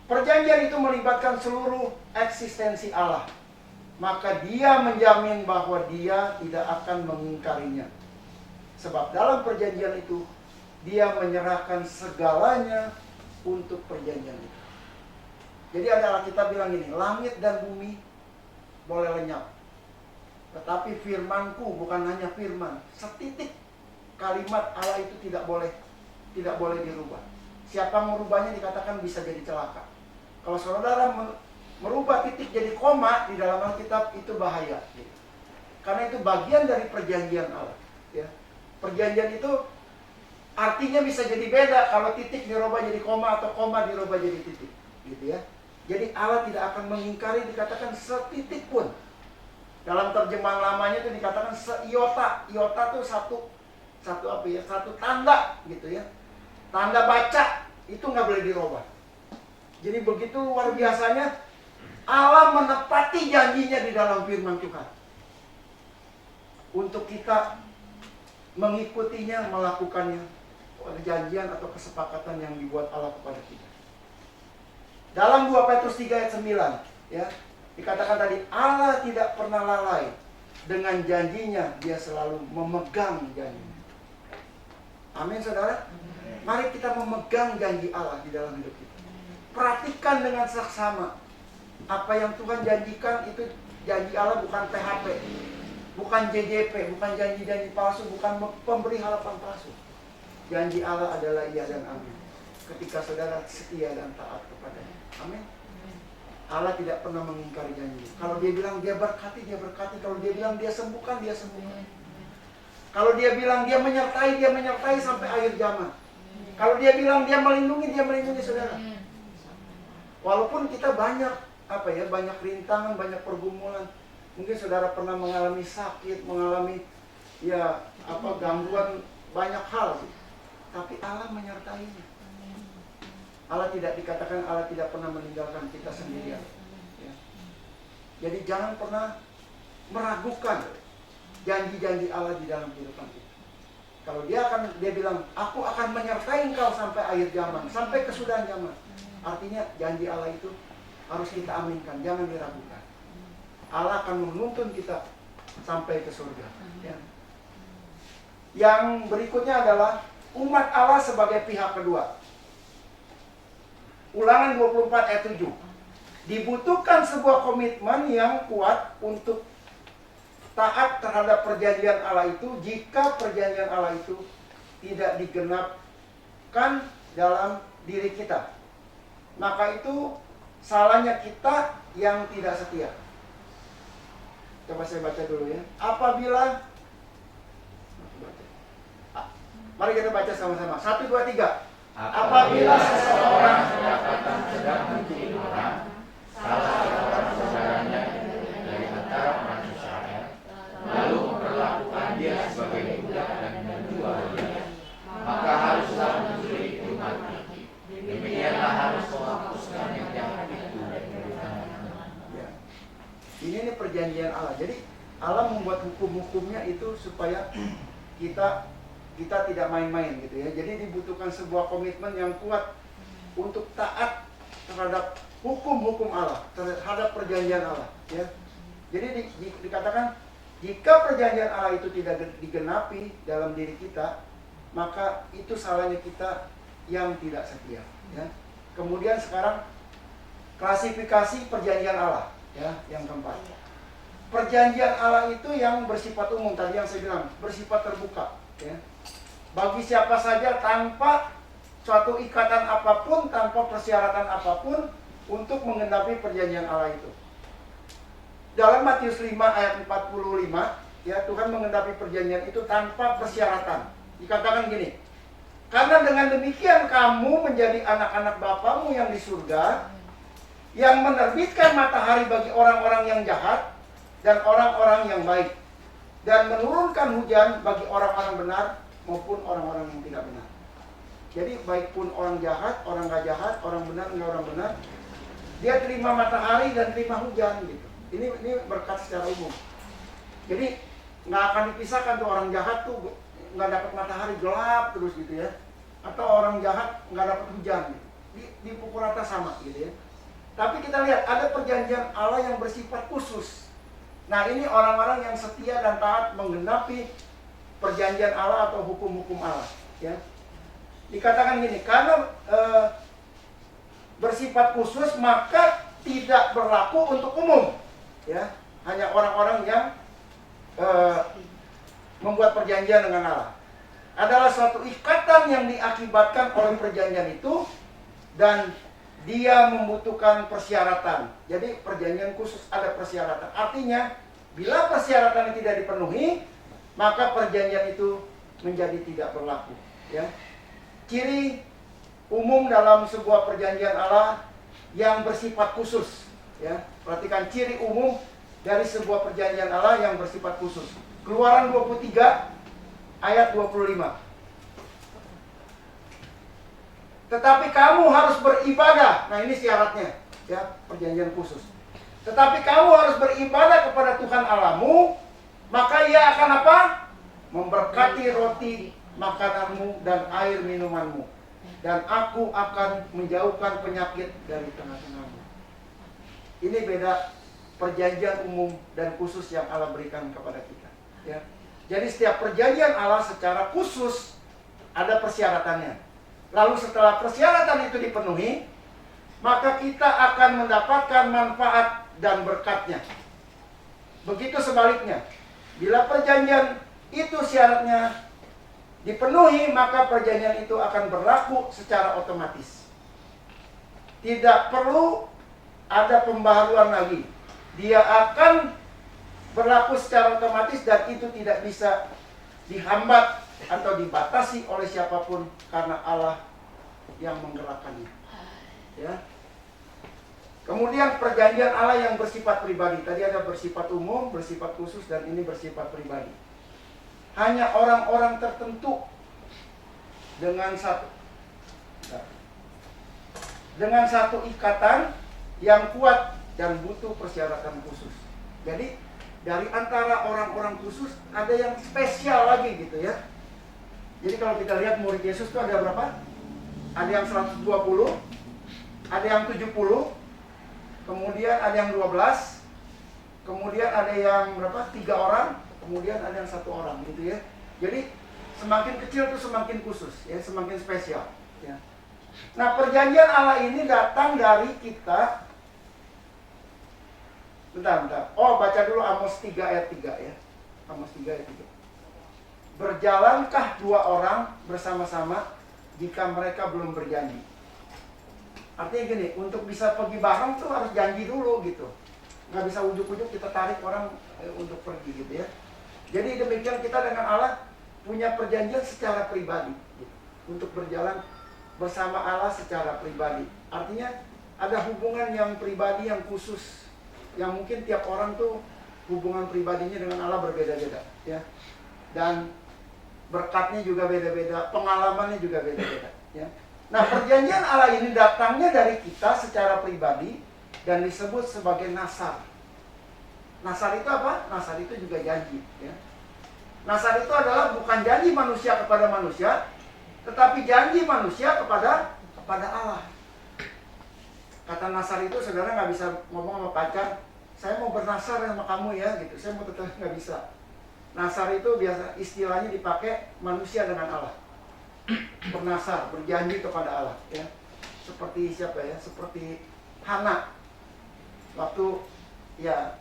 Perjanjian itu melibatkan seluruh eksistensi Allah. Maka dia menjamin bahwa dia tidak akan mengingkarinya. Sebab dalam perjanjian itu, dia menyerahkan segalanya untuk perjanjian itu. Jadi ada Alkitab bilang gini, langit dan bumi boleh lenyap, tetapi firmanku bukan hanya firman, setitik kalimat Allah itu tidak boleh dirubah. Siapa yang merubahnya dikatakan bisa jadi celaka. Kalau saudara merubah titik jadi koma di dalam Alkitab, itu bahaya gitu. Karena itu bagian dari perjanjian Allah ya. Perjanjian itu artinya bisa jadi beda kalau titik dirubah jadi koma atau koma dirubah jadi titik gitu ya. Jadi Allah tidak akan mengingkari, dikatakan setitik pun. Dalam terjemahan lamanya itu dikatakan seiota. Iota itu satu tanda gitu ya. Tanda baca itu nggak boleh dirubah. Jadi begitu luar biasanya Allah menepati janjinya di dalam firman Tuhan. Untuk kita mengikutinya, melakukannya, perjanjian atau kesepakatan yang dibuat Allah kepada kita. Dalam 2 Petrus 3 ayat 9 ya, dikatakan tadi Allah tidak pernah lalai dengan janjinya, dia selalu memegang janjinya. Amin saudara. Mari kita memegang janji Allah di dalam hidup kita. Perhatikan dengan saksama. Apa yang Tuhan janjikan itu janji Allah, bukan PHP, bukan JJP, bukan janji-janji palsu, bukan pemberi harapan palsu. Janji Allah adalah iya dan amin. Ketika saudara setia dan taat kepadanya. Amin. Allah tidak pernah mengingkari janji. Kalau dia bilang dia berkati, dia berkati. Kalau dia bilang dia sembuhkan, dia sembuhkan. Kalau dia bilang dia menyertai sampai akhir zaman. Kalau dia bilang dia melindungi saudara. Walaupun kita banyak rintangan, banyak pergumulan. Mungkin saudara pernah mengalami sakit, mengalami gangguan banyak hal. Tapi Allah menyertainya. Allah tidak dikatakan Allah tidak pernah meninggalkan kita sendirian. Ya. Jadi jangan pernah meragukan janji-janji Allah di dalam kehidupan kita. Kalau dia bilang, aku akan menyertai engkau sampai akhir zaman, sampai kesudahan zaman. Artinya janji Allah itu harus kita aminkan, jangan diragukan. Allah akan menuntun kita sampai ke surga. Ya. Yang berikutnya adalah umat Allah sebagai pihak kedua. Ulangan 24 ayat 7. Dibutuhkan sebuah komitmen yang kuat untuk taat terhadap perjanjian Allah itu jika perjanjian Allah itu tidak digenapkan dalam diri kita. Maka itu salahnya kita yang tidak setia. Coba saya baca dulu ya. Mari kita baca sama-sama. 1, 2, 3. Apabila seseorang kedapatan sedang mencuri orang, salah seorang saudaranya dari antara orang Israel, lalu memperlakukan dia sebagai budak dan menjual dia, maka haruslah mencuri itu mati. Demikianlah harus menghapuskan yang jahat itu dari tangan. Ini perjanjian Allah. Jadi Allah membuat hukum-hukumnya itu supaya kita tidak main-main gitu ya. Jadi dibutuhkan sebuah komitmen yang kuat untuk taat terhadap hukum-hukum Allah, terhadap perjanjian Allah ya. Jadi dikatakan jika perjanjian Allah itu tidak digenapi dalam diri kita, maka itu salahnya kita yang tidak setia ya. Kemudian sekarang klasifikasi perjanjian Allah ya, yang keempat. perjanjian Allah itu yang bersifat umum, tadi yang saya bilang, bersifat terbuka, ya. Bagi siapa saja tanpa suatu ikatan apapun, tanpa persyaratan apapun untuk menggenapi perjanjian Allah itu. Dalam Matius 5 ayat 45, ya, Tuhan menggenapi perjanjian itu tanpa persyaratan. Dikatakan gini, karena dengan demikian kamu menjadi anak-anak Bapamu yang di surga, yang menerbitkan matahari bagi orang-orang yang jahat dan orang-orang yang baik, dan menurunkan hujan bagi orang-orang benar maupun orang-orang yang tidak benar. Jadi baik pun orang jahat, orang gak jahat, orang benar, nggak orang benar, dia terima matahari dan terima hujan gitu. Ini berkat secara umum. Jadi nggak akan dipisahkan tuh orang jahat tuh nggak dapat matahari, gelap terus gitu ya, atau orang jahat nggak dapat hujan gitu. Dipukul rata sama gitu ya. Tapi kita lihat ada perjanjian Allah yang bersifat khusus. Nah, ini orang-orang yang setia dan taat menggenapi perjanjian Allah atau hukum-hukum Allah, ya. Dikatakan gini, karena bersifat khusus maka tidak berlaku untuk umum, ya. Hanya orang-orang yang membuat perjanjian dengan Allah. Adalah suatu ikatan yang diakibatkan oleh perjanjian itu dan dia membutuhkan persyaratan. Jadi perjanjian khusus ada persyaratan. Artinya, bila persyaratan tidak dipenuhi, maka perjanjian itu menjadi tidak berlaku. Ya. Ciri umum dalam sebuah perjanjian Allah yang bersifat khusus. Ya. Perhatikan ciri umum dari sebuah perjanjian Allah yang bersifat khusus. Keluaran 23 ayat 25. Tetapi kamu harus beribadah. Nah, ini syaratnya, ya, perjanjian khusus. Tetapi kamu harus beribadah kepada Tuhan Allahmu, maka Ia akan apa? Memberkati roti makananmu dan air minumanmu. Dan aku akan menjauhkan penyakit dari tengah-tengahmu. Ini beda perjanjian umum dan khusus yang Allah berikan kepada kita, ya. Jadi setiap perjanjian Allah secara khusus ada persyaratannya. Lalu setelah persyaratan itu dipenuhi, maka kita akan mendapatkan manfaat dan berkatnya. Begitu sebaliknya, bila perjanjian itu syaratnya dipenuhi, maka perjanjian itu akan berlaku secara otomatis. Tidak perlu ada pembaharuan lagi. Dia akan berlaku secara otomatis dan itu tidak bisa dihambat atau dibatasi oleh siapapun karena Allah yang menggerakkannya. Ya. Kemudian perjanjian Allah yang bersifat pribadi. Tadi ada bersifat umum, bersifat khusus, dan ini bersifat pribadi. Hanya orang-orang tertentu dengan satu ikatan yang kuat dan butuh persyaratan khusus. Jadi dari antara orang-orang khusus ada yang spesial lagi gitu ya. Jadi kalau kita lihat murid Yesus itu ada berapa? Ada yang 120, ada yang 70, kemudian ada yang 12, kemudian ada yang berapa? 3 orang, kemudian ada yang 1 orang gitu ya. Jadi semakin kecil itu semakin khusus ya, semakin spesial ya. Nah, perjanjian Allah ini datang dari kita. Bentar. Oh, baca dulu Amos 3 ayat 3 ya. Amos 3 ayat 3. Berjalankah 2 orang bersama-sama jika mereka belum berjanji? Artinya gini, untuk bisa pergi bareng tuh harus janji dulu gitu. Nggak bisa ujuk-ujuk kita tarik orang untuk pergi gitu ya. Jadi demikian kita dengan Allah punya perjanjian secara pribadi gitu. Untuk berjalan bersama Allah secara pribadi. Artinya ada hubungan yang pribadi yang khusus, yang mungkin tiap orang tuh hubungan pribadinya dengan Allah berbeda-beda ya. Dan berkatnya juga beda-beda, pengalamannya juga beda-beda ya. Nah, perjanjian Allah ini datangnya dari kita secara pribadi dan disebut sebagai nasar. Nasar itu apa? Nasar itu juga janji ya. Nasar itu adalah bukan janji manusia kepada manusia, tetapi janji manusia kepada Allah. Kata nasar itu saudara nggak bisa ngomong sama pacar, saya mau bernasar sama kamu ya gitu, saya mau tetap, nggak bisa. Nasar itu biasa istilahnya dipakai manusia dengan Allah. Bernasar, berjanji kepada Allah ya. Seperti siapa ya? Seperti Hana. Waktu ya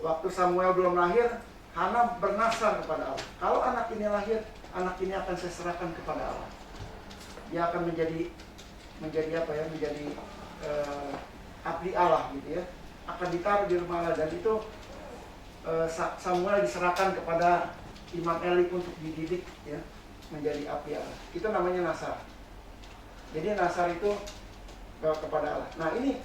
Waktu Samuel belum lahir, Hana bernasar kepada Allah. Kalau anak ini lahir, anak ini akan saya serahkan kepada Allah. Dia akan menjadi apa ya? Menjadi abdi Allah gitu ya. Akan ditaruh di rumah Allah, dan itu Samuel diserahkan kepada Imam Eli untuk dididik ya, menjadi abdi Allah. Itu namanya nasar. Jadi nasar itu kepada Allah. Nah, ini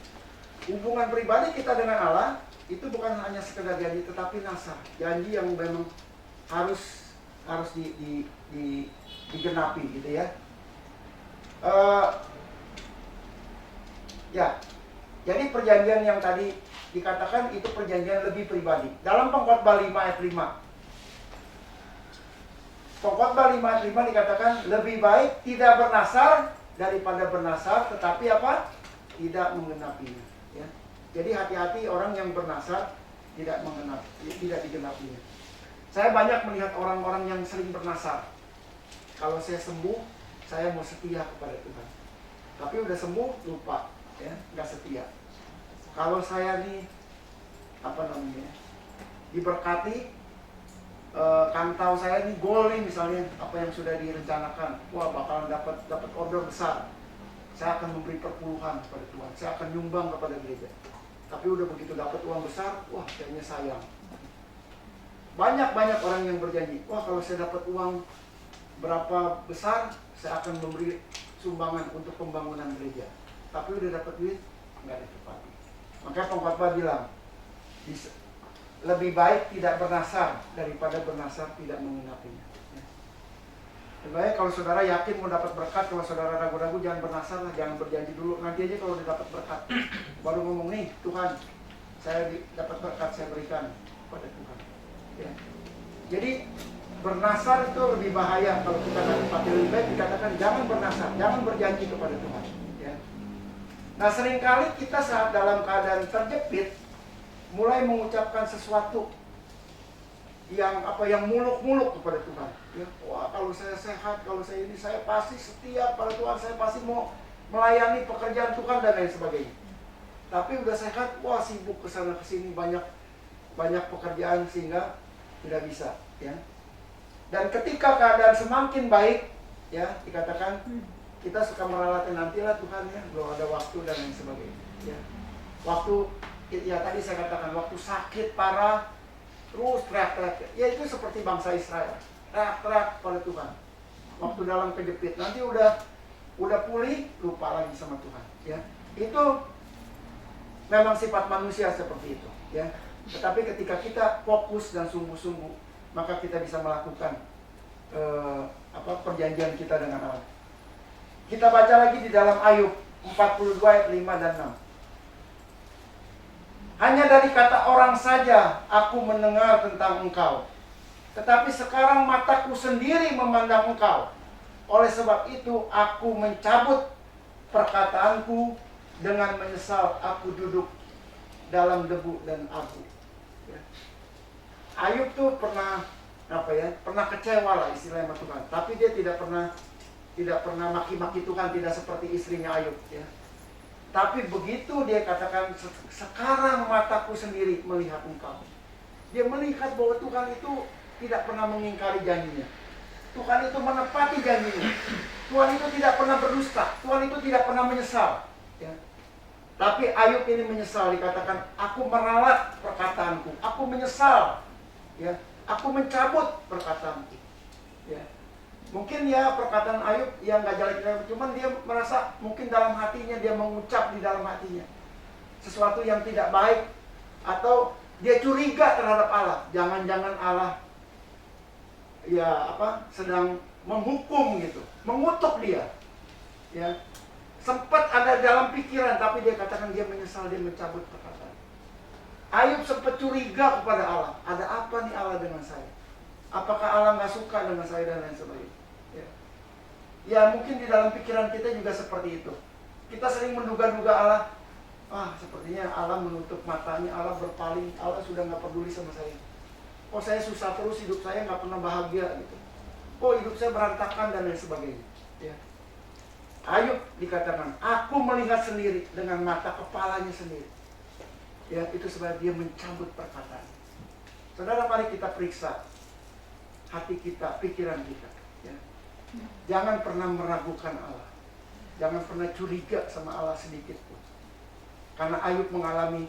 hubungan pribadi kita dengan Allah itu bukan hanya sekedar janji, tetapi nasar, janji yang memang harus digenapi gitu ya. Ya, jadi perjanjian yang tadi dikatakan itu perjanjian lebih pribadi. Dalam Pengkhotbah 5 ayat 5, Pengkhotbah 5 ayat 5 dikatakan lebih baik tidak bernasar daripada bernasar, tetapi apa? Tidak menggenapinya. Ya. Jadi hati-hati orang yang bernasar tidak digenapinya. Saya banyak melihat orang-orang yang sering bernasar. Kalau saya sembuh, saya mau setia kepada Tuhan. Tapi udah sembuh, lupa, ya, nggak setia. Kalau saya diberkati, kantau saya nih gol nih misalnya, apa yang sudah direncanakan, wah bakalan dapat order besar. Saya akan memberi perpuluhan kepada Tuhan, saya akan nyumbang kepada gereja. Tapi udah begitu dapat uang besar, wah kayaknya sayang. Banyak orang yang berjanji, wah kalau saya dapat uang berapa besar, saya akan memberi sumbangan untuk pembangunan gereja. Tapi udah dapat duit, nggak ditepati. Maka Pengkhotbah bilang, lebih baik tidak bernasar daripada bernasar tidak menggenapinya. Lebih baik kalau saudara yakin mau dapat berkat, kalau saudara ragu-ragu jangan bernasar lah, jangan berjanji dulu. Nanti aja kalau udah dapat berkat, baru ngomong nih, Tuhan, saya dapat berkat, saya berikan kepada Tuhan. Ya. Jadi bernasar itu lebih bahaya kalau kita nggak tepati. Lebih baik dikatakan jangan bernasar, jangan berjanji kepada Tuhan. Ya. Nah seringkali kita saat dalam keadaan terjepit, mulai mengucapkan sesuatu yang muluk-muluk kepada Tuhan. Ya, wah kalau saya sehat, kalau saya ini, saya pasti setia pada Tuhan, saya pasti mau melayani pekerjaan Tuhan dan lain sebagainya. Tapi udah sehat, wah sibuk kesana kesini, banyak pekerjaan sehingga tidak bisa. Ya. Dan ketika keadaan semakin baik, ya dikatakan kita suka meralatkan, nantilah Tuhan ya, belum ada waktu dan lain sebagainya. Ya. Waktu ya tadi saya katakan, waktu sakit parah terus teriak-teriak, ya itu seperti bangsa Israel, teriak-teriak pada Tuhan. Waktu dalam kejepit, nanti udah pulih, lupa lagi sama Tuhan. Ya, itu memang sifat manusia seperti itu. Ya, tetapi ketika kita fokus dan sungguh-sungguh, maka kita bisa melakukan perjanjian kita dengan Allah. Kita baca lagi di dalam Ayub 42 ayat 5 dan 6. Hanya dari kata orang saja aku mendengar tentang engkau, tetapi sekarang mataku sendiri memandang engkau. Oleh sebab itu aku mencabut perkataanku, dengan menyesal aku duduk dalam debu dan abu. Ya. Ayub tuh pernah kecewa lah istilahnya sama Tuhan, tapi dia tidak pernah maki-maki Tuhan, tidak seperti istrinya Ayub. Ya. Tapi begitu dia katakan, sekarang mataku sendiri melihat engkau. Dia melihat bahwa Tuhan itu tidak pernah mengingkari janjinya. Tuhan itu menepati janjinya. Tuhan itu tidak pernah berdusta. Tuhan itu tidak pernah menyesal. Ya. Tapi Ayub ini menyesal, dikatakan, aku meralat perkataanku. Aku menyesal. Ya. Aku mencabut perkataanku. Ya. Mungkin ya perkataan Ayub yang gak jelek-jelek, cuman dia merasa mungkin dalam hatinya, dia mengucap di dalam hatinya sesuatu yang tidak baik, atau dia curiga terhadap Allah. Jangan-jangan Allah sedang menghukum gitu, mengutuk dia. Ya, sempat ada dalam pikiran, tapi dia katakan dia menyesal, dia mencabut perkataan. Ayub sempat curiga kepada Allah, ada apa nih Allah dengan saya? Apakah Allah gak suka dengan saya dan lain sebagainya? Ya mungkin di dalam pikiran kita juga seperti itu. Kita sering menduga-duga Allah, sepertinya Allah menutup matanya, Allah berpaling, Allah sudah gak peduli sama saya. Oh saya susah terus, hidup saya gak pernah bahagia gitu. Oh hidup saya berantakan dan lain sebagainya. Ya. Ayub dikatakan, aku melihat sendiri dengan mata kepalanya sendiri. Ya, itu sebab dia mencabut perkataan. Saudara, mari kita periksa hati kita, pikiran kita. Ya. Jangan pernah meragukan Allah. Jangan pernah curiga sama Allah sedikit pun. Karena Ayub mengalami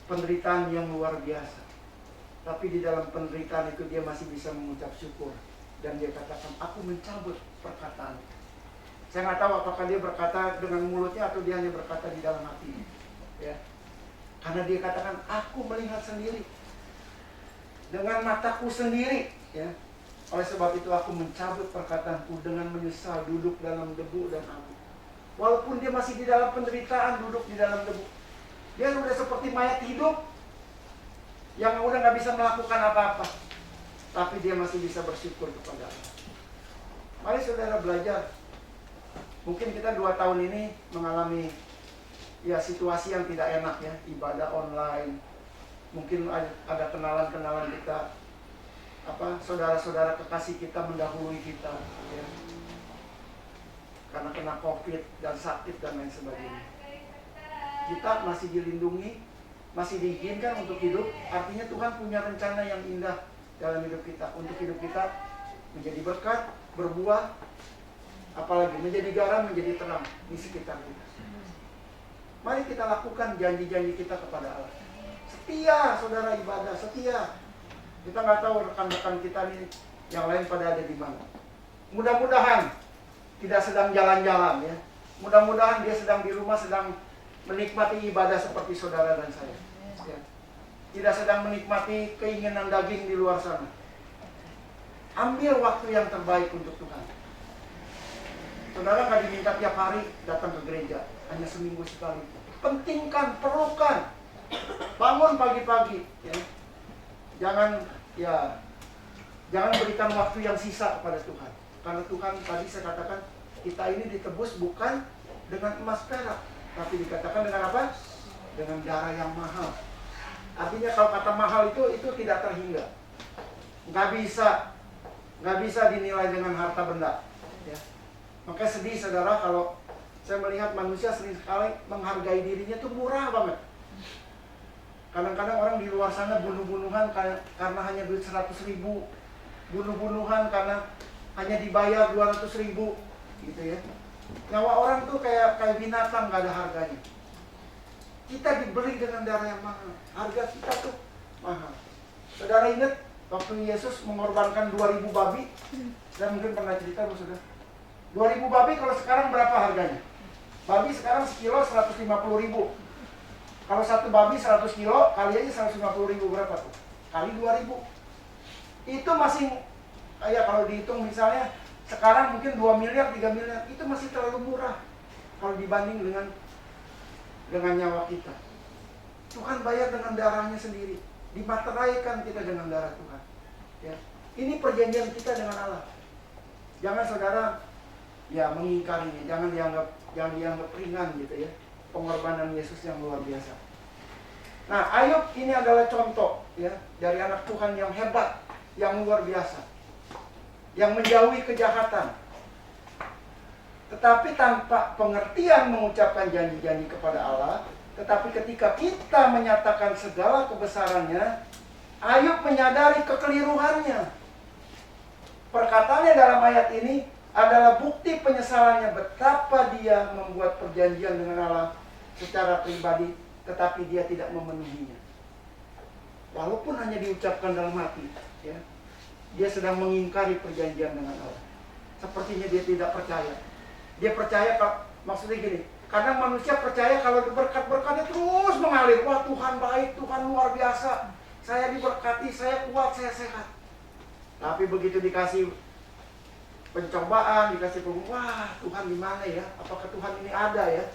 penderitaan yang luar biasa. Tapi di dalam penderitaan itu dia masih bisa mengucap syukur. Dan dia katakan, aku mencabut perkataan. Saya nggak tahu apakah dia berkata dengan mulutnya atau dia hanya berkata di dalam hatinya. Ya. Karena dia katakan, aku melihat sendiri. Dengan mataku sendiri. Ya. Oleh sebab itu aku mencabut perkataanku dengan menyesal, duduk dalam debu dan abu. Walaupun dia masih di dalam penderitaan, duduk di dalam debu. Dia sudah seperti mayat hidup yang udah nggak bisa melakukan apa-apa. Tapi dia masih bisa bersyukur kepada Allah. Mari saudara belajar. Mungkin kita 2 tahun ini mengalami ya situasi yang tidak enak ya. Ibadah online. Mungkin ada kenalan-kenalan kita. Saudara-saudara kekasih kita mendahului kita. Ya. Karena kena COVID dan sakit dan lain sebagainya. Kita masih dilindungi, masih diizinkan untuk hidup. Artinya Tuhan punya rencana yang indah dalam hidup kita. Untuk hidup kita menjadi berkat, berbuah, apalagi menjadi garam, menjadi terang di sekitar kita. Mari kita lakukan janji-janji kita kepada Allah. Setia, saudara ibadah, setia. Kita nggak tahu rekan-rekan kita nih yang lain pada ada di mana. Mudah-mudahan tidak sedang jalan-jalan ya. Mudah-mudahan dia sedang di rumah, sedang menikmati ibadah seperti saudara dan saya. Ya. Tidak sedang menikmati keinginan daging di luar sana. Ambil waktu yang terbaik untuk Tuhan. Saudara nggak diminta tiap hari datang ke gereja, hanya seminggu sekali. Pentingkan, perlukan. Bangun pagi-pagi. Ya. Jangan berikan waktu yang sisa kepada Tuhan. Karena Tuhan tadi saya katakan, kita ini ditebus bukan dengan emas perak, tapi dikatakan dengan apa? Dengan darah yang mahal. Artinya kalau kata mahal itu tidak terhingga. Nggak bisa dinilai dengan harta benda. Ya. Makanya sedih saudara kalau saya melihat manusia sering sekali menghargai dirinya itu murah banget. Kadang-kadang orang di luar sana bunuh-bunuhan karena hanya duit 100.000, bunuh-bunuhan karena hanya dibayar 200.000, gitu ya. Nyawa orang tuh kayak binatang, gak ada harganya. Kita dibeli dengan darah yang mahal, harga kita tuh mahal. Saudara ingat waktu Yesus mengorbankan 2.000 babi, dan mungkin pernah cerita saudara. 2.000 babi kalau sekarang berapa harganya? Babi sekarang sekilo 150.000. Kalau satu babi 100 kilo, kali aja 150.000 berapa tuh? Kali 2.000. Itu masih, ya kalau dihitung misalnya, sekarang mungkin 2 miliar, 3 miliar, itu masih terlalu murah. Kalau dibanding dengan nyawa kita. Tuhan bayar dengan darahnya sendiri. Dimateraikan kita dengan darah Tuhan. Ya. Ini perjanjian kita dengan Allah. Jangan saudara ya mengingkarinya, jangan dianggap ringan gitu ya. Pengorbanan Yesus yang luar biasa. Nah, Ayub ini adalah contoh ya dari anak Tuhan yang hebat, yang luar biasa, yang menjauhi kejahatan. Tetapi tanpa pengertian mengucapkan janji-janji kepada Allah, tetapi ketika kita menyatakan segala kebesarannya, Ayub menyadari kekeliruannya. Perkataannya dalam ayat ini adalah bukti penyesalannya betapa dia membuat perjanjian dengan Allah secara pribadi, tetapi dia tidak memenuhinya. Walaupun hanya diucapkan dalam hati, ya, dia sedang mengingkari perjanjian dengan Allah. Sepertinya dia tidak percaya. Dia percaya, maksudnya gini, kadang manusia percaya kalau berkat-berkatnya terus mengalir. Wah, Tuhan baik, Tuhan luar biasa. Saya diberkati, saya kuat, saya sehat. Tapi begitu dikasih pencobaan, dikasih wah Tuhan di mana ya? Apakah Tuhan ini ada ya?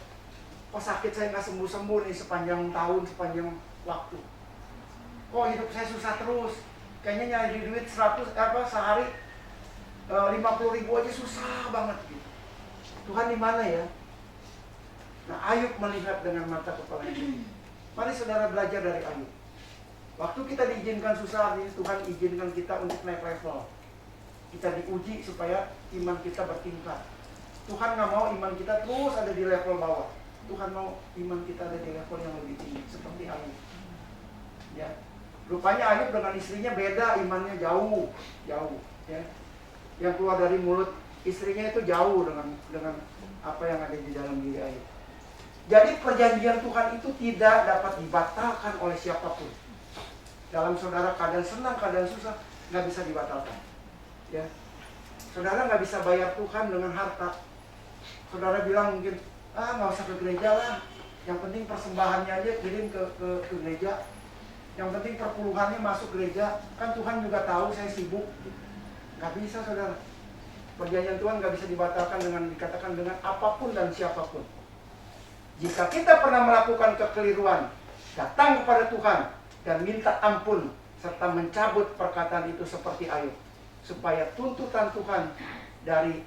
Kok sakit saya nggak sembuh-sembuh nih sepanjang tahun, sepanjang waktu? Kok hidup saya susah terus? Kayaknya nyari duit 100 sehari 50.000 aja susah banget gitu. Tuhan di mana ya? Nah, Ayub melihat dengan mata kepala ini. Mari saudara belajar dari Ayub. Waktu kita diizinkan susah, Tuhan izinkan kita untuk naik level. Kita diuji supaya iman kita bertingkat. Tuhan nggak mau iman kita terus ada di level bawah. Tuhan mau iman kita ada di level yang lebih tinggi, seperti Ayub. Ya, Rupanya Ayub dengan istrinya beda, imannya jauh, jauh. Ya. Yang keluar dari mulut istrinya itu jauh dengan apa yang ada di dalam diri Ayub. Jadi perjanjian Tuhan itu tidak dapat dibatalkan oleh siapapun. Dalam saudara keadaan senang, keadaan susah, nggak bisa dibatalkan. Ya. Saudara nggak bisa bayar Tuhan dengan harta. Saudara bilang mungkin, nggak usah ke gereja lah. Yang penting persembahannya aja kirim ke gereja. Yang penting perpuluhannya masuk gereja. Kan Tuhan juga tahu saya sibuk. Nggak bisa saudara. Perjanjian Tuhan nggak bisa dibatalkan dengan dikatakan dengan apapun dan siapapun. Jika kita pernah melakukan kekeliruan, datang kepada Tuhan dan minta ampun serta mencabut perkataan itu seperti Ayub, supaya tuntutan Tuhan dari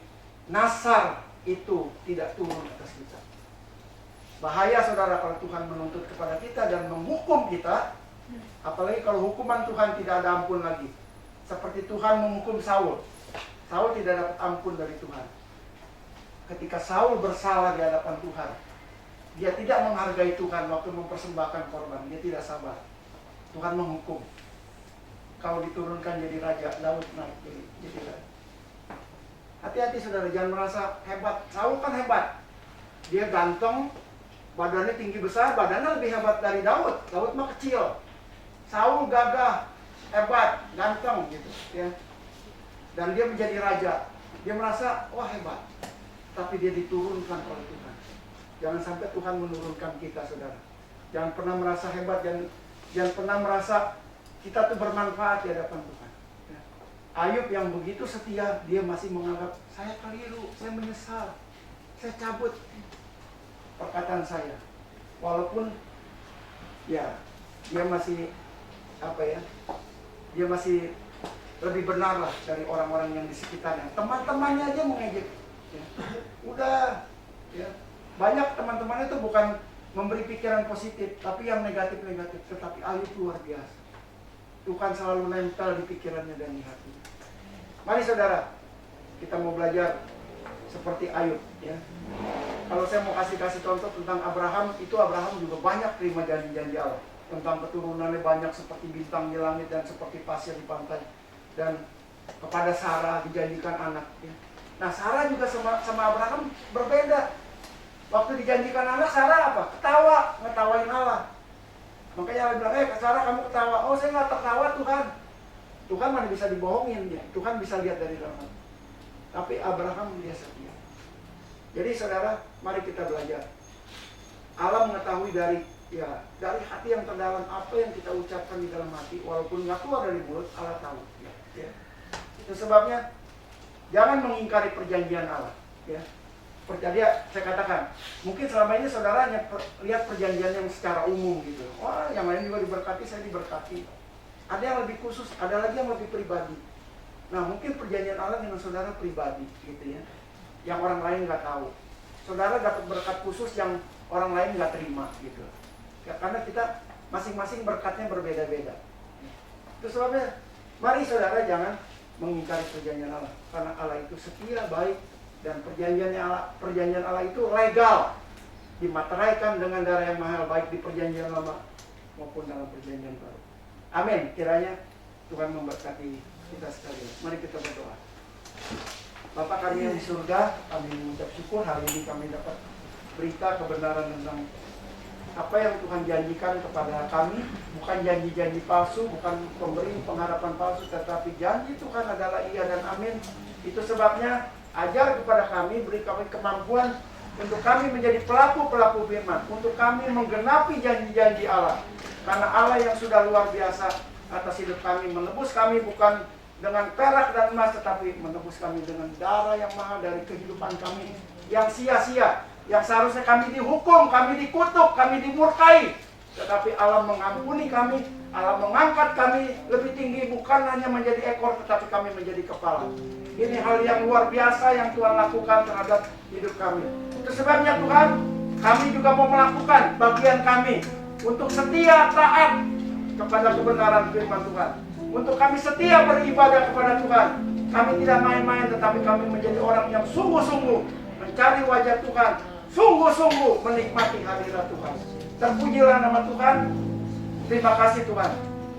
nasar itu tidak turun atas kita. Bahaya saudara kalau Tuhan menuntut kepada kita dan menghukum kita, apalagi kalau hukuman Tuhan tidak ada ampun lagi. Seperti Tuhan menghukum Saul. Saul tidak dapat ampun dari Tuhan. Ketika Saul bersalah di hadapan Tuhan, dia tidak menghargai Tuhan waktu mempersembahkan korban. Dia tidak sabar. Tuhan menghukum. Kau diturunkan jadi raja, Daud naik jadi raja. Hati-hati saudara, jangan merasa hebat. Saul kan hebat. Dia ganteng, badannya tinggi besar, badannya lebih hebat dari Daud. Daud mah kecil. Saul gagah, hebat, ganteng gitu ya. Dan dia menjadi raja. Dia merasa, wah hebat. Tapi dia diturunkan oleh Tuhan. Jangan sampai Tuhan menurunkan kita saudara. Jangan pernah merasa hebat, jangan pernah merasa kita tuh bermanfaat di hadapan Tuhan. Ya. Ayub yang begitu setia, dia masih menganggap saya keliru, saya menyesal, saya cabut perkataan saya. Walaupun ya dia masih dia masih lebih benar lah dari orang-orang yang di sekitarnya. Teman-temannya aja mengejek. Ya. Udah, ya. Banyak teman-teman itu bukan memberi pikiran positif, tapi yang negatif-negatif. Tetapi Ayub luar biasa. Tuhan selalu nempel di pikirannya dan di hatinya. Mari saudara, kita mau belajar seperti Ayub. Ya. Kalau saya mau kasih contoh tentang Abraham, itu Abraham juga banyak terima janji-janji Allah. Tentang keturunannya banyak seperti bintang di langit dan seperti pasir di pantai. Dan kepada Sarah dijanjikan anak. Ya. Nah Sarah juga sama Abraham berbeda. Waktu dijanjikan anak, Sarah apa? Ketawa, ngetawain Allah. Makanya Allah bilang, Sarah kamu ketawa. Oh saya nggak tertawa Tuhan. Tuhan mana bisa dibohongin ya. Tuhan bisa lihat dari dalam. Tapi Abraham dia setia. Jadi saudara, mari kita belajar. Allah mengetahui dari hati yang terdalam apa yang kita ucapkan di dalam hati, walaupun nggak keluar dari mulut, Allah tahu. Ya. Itu sebabnya jangan mengingkari perjanjian Allah. Ya. Perjanjian, saya katakan, mungkin selama ini saudara lihat perjanjian yang secara umum gitu. Wah, yang lain juga diberkati, saya diberkati. Ada yang lebih khusus, ada lagi yang lebih pribadi. Nah, mungkin perjanjian Allah dengan saudara pribadi, gitu ya, yang orang lain nggak tahu. Saudara dapat berkat khusus yang orang lain nggak terima, gitu. Ya, karena kita masing-masing berkatnya berbeda-beda. Itu sebabnya, mari saudara jangan mengingkari perjanjian Allah, karena Allah itu setia, baik, dan perjanjian Allah itu legal, dimateraikan dengan darah yang mahal, baik di perjanjian lama maupun dalam perjanjian baru. Amin. Kiranya Tuhan memberkati kita sekalian. Mari kita berdoa. Bapa kami yang di surga, kami mengucap syukur hari ini kami dapat berita kebenaran tentang apa yang Tuhan janjikan kepada kami. Bukan janji-janji palsu, bukan pemberi pengharapan palsu, tetapi janji Tuhan adalah iya dan amin. Itu sebabnya ajar kepada kami, beri kami kemampuan untuk kami menjadi pelaku-pelaku firman, untuk kami menggenapi janji-janji Allah. Karena Allah yang sudah luar biasa atas hidup kami, menebus kami bukan dengan perak dan emas, tetapi menebus kami dengan darah yang mahal dari kehidupan kami yang sia-sia, yang seharusnya kami dihukum, kami dikutuk, kami dimurkai. Tetapi Allah mengampuni kami, Allah mengangkat kami lebih tinggi, bukan hanya menjadi ekor, tetapi kami menjadi kepala. Ini hal yang luar biasa yang Tuhan lakukan terhadap hidup kami. Itu sebabnya Tuhan, kami juga mau melakukan bagian kami untuk setia taat kepada kebenaran firman Tuhan. Untuk kami setia beribadah kepada Tuhan. Kami tidak main-main, tetapi kami menjadi orang yang sungguh-sungguh mencari wajah Tuhan, sungguh-sungguh menikmati hadirat Tuhan. Terpujilah nama Tuhan. Terima kasih Tuhan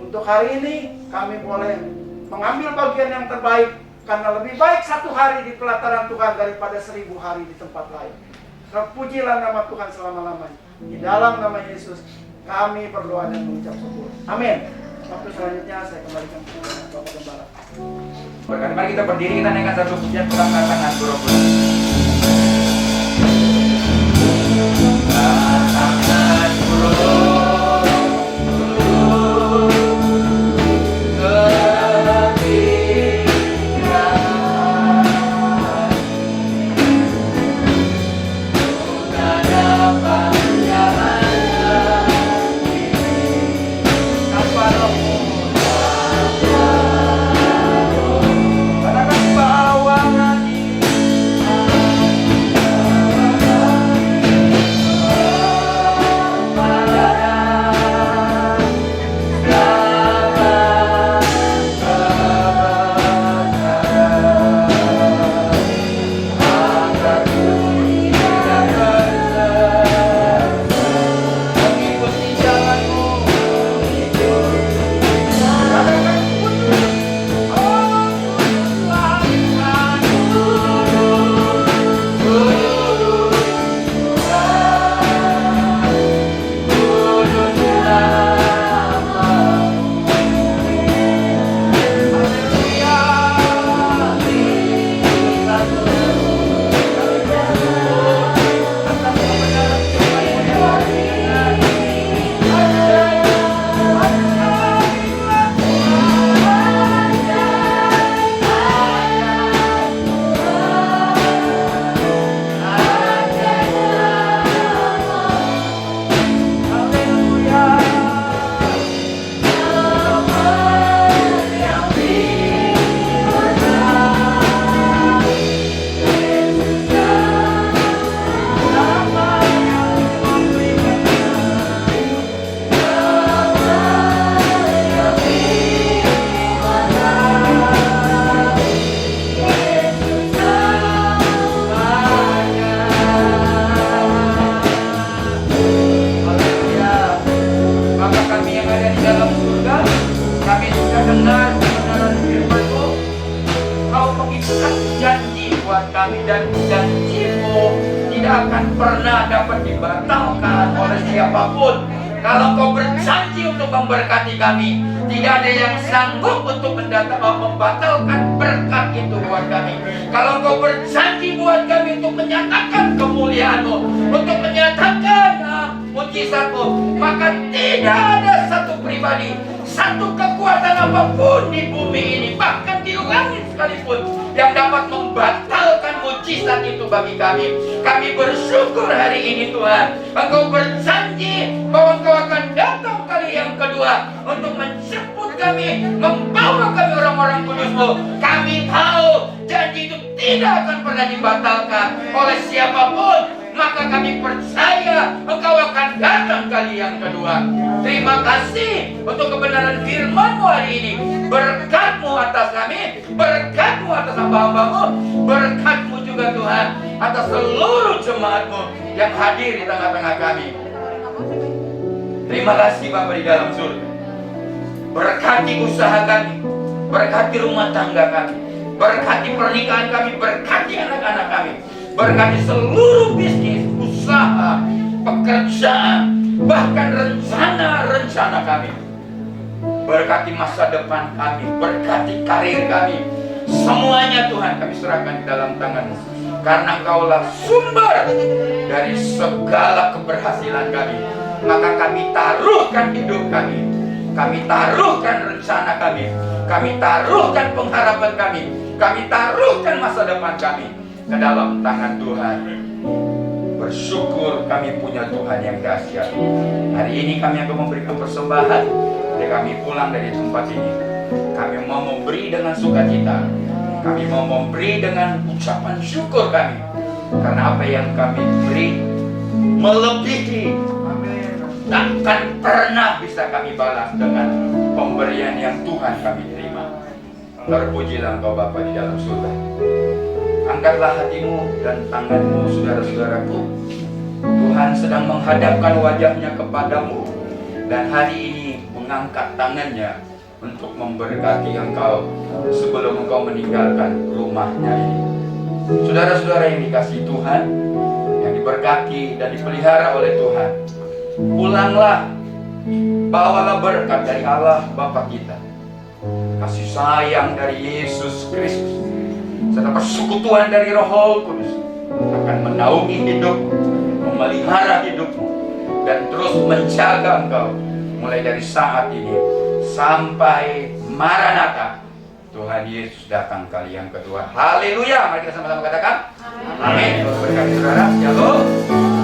Untuk hari ini kami boleh mengambil bagian yang terbaik, karena lebih baik 1 hari di pelataran Tuhan daripada 1000 hari di tempat lain. Terpujilah nama Tuhan selama-lamanya. Di dalam nama Yesus kami berdoa dan mengucap syukur. Amin. Waktu selanjutnya saya kembalikan kepada Bapak Gembala. Berkali mari kita berdiri, kita naikkan satu pujian, angkat tangan pura-pura. Tangan pura-pura. Kami dan janji-Mu tidak akan pernah dapat dibatalkan oleh siapapun. Kalau Kau berjanji untuk memberkati kami, tidak ada yang sanggup untuk membatalkan berkat itu buat kami. Kalau Kau berjanji buat kami untuk menyatakan kemuliaan-Mu, untuk menyatakan mujizat-Mu, maka tidak ada satu pribadi, satu kekuatan apapun di bumi ini, bahkan di langit sekalipun, yang dapat membatalkan mujizat itu bagi kami. Kami bersyukur hari ini Tuhan, Engkau berjanji bahwa Engkau akan datang kali yang kedua untuk menjemput kami, membawa kami orang-orang kudus-Mu. Kami tahu janji itu tidak akan pernah dibatalkan oleh siapapun, maka kami percaya Engkau akan datang kali yang kedua. Terima kasih untuk kebenaran firman-Mu hari ini. Berkat-Mu atas kami, berkat-Mu atas hamba-hamba-Mu, berkat-Mu juga Tuhan atas seluruh jemaat-Mu yang hadir di tengah-tengah kami. Terima kasih Bapa di dalam surga. Berkati usaha kami, berkati rumah tangga kami, berkati pernikahan kami, berkati anak-anak kami, berkati seluruh bisnis, usaha, pekerjaan, bahkan rencana-rencana kami. Berkati masa depan kami, berkati karir kami. Semuanya Tuhan kami serahkan di dalam tangan-Mu, karena Engkaulah sumber dari segala keberhasilan kami. Maka kami taruhkan hidup kami taruhkan rencana kami taruhkan pengharapan kami taruhkan masa depan kami ke dalam tangan Tuhan. Bersyukur kami punya Tuhan yang dahsyat. Hari ini kami akan memberikan persembahan. Dan kami pulang dari tempat ini, kami mau memberi dengan sukacita. Kami mau memberi dengan ucapan syukur kami, karena apa yang kami beri melebihi, takkan pernah bisa kami balas dengan pemberian yang Tuhan kami terima. Terpujilah Engkau Bapa di dalam surga. Angkatlah hatimu dan tanganmu, saudara-saudaraku. Tuhan sedang menghadapkan wajahnya kepadamu. dan hari ini mengangkat tangannya untuk memberkati engkau sebelum engkau meninggalkan rumahnya ini. Saudara-saudara yang dikasihi Tuhan, yang diberkati dan dipelihara oleh Tuhan, pulanglah, bawalah berkat dari Allah Bapa kita, kasih sayang dari Yesus Kristus, serta persekutuan dari Roh Kudus akan menaungi hidupmu, memelihara hidupmu, dan terus menjaga engkau mulai dari saat ini sampai Maranatha, Tuhan Yesus datang kali yang kedua. Haleluya. Mari kita sama-sama katakan amin. Berkati saudara. Shalom.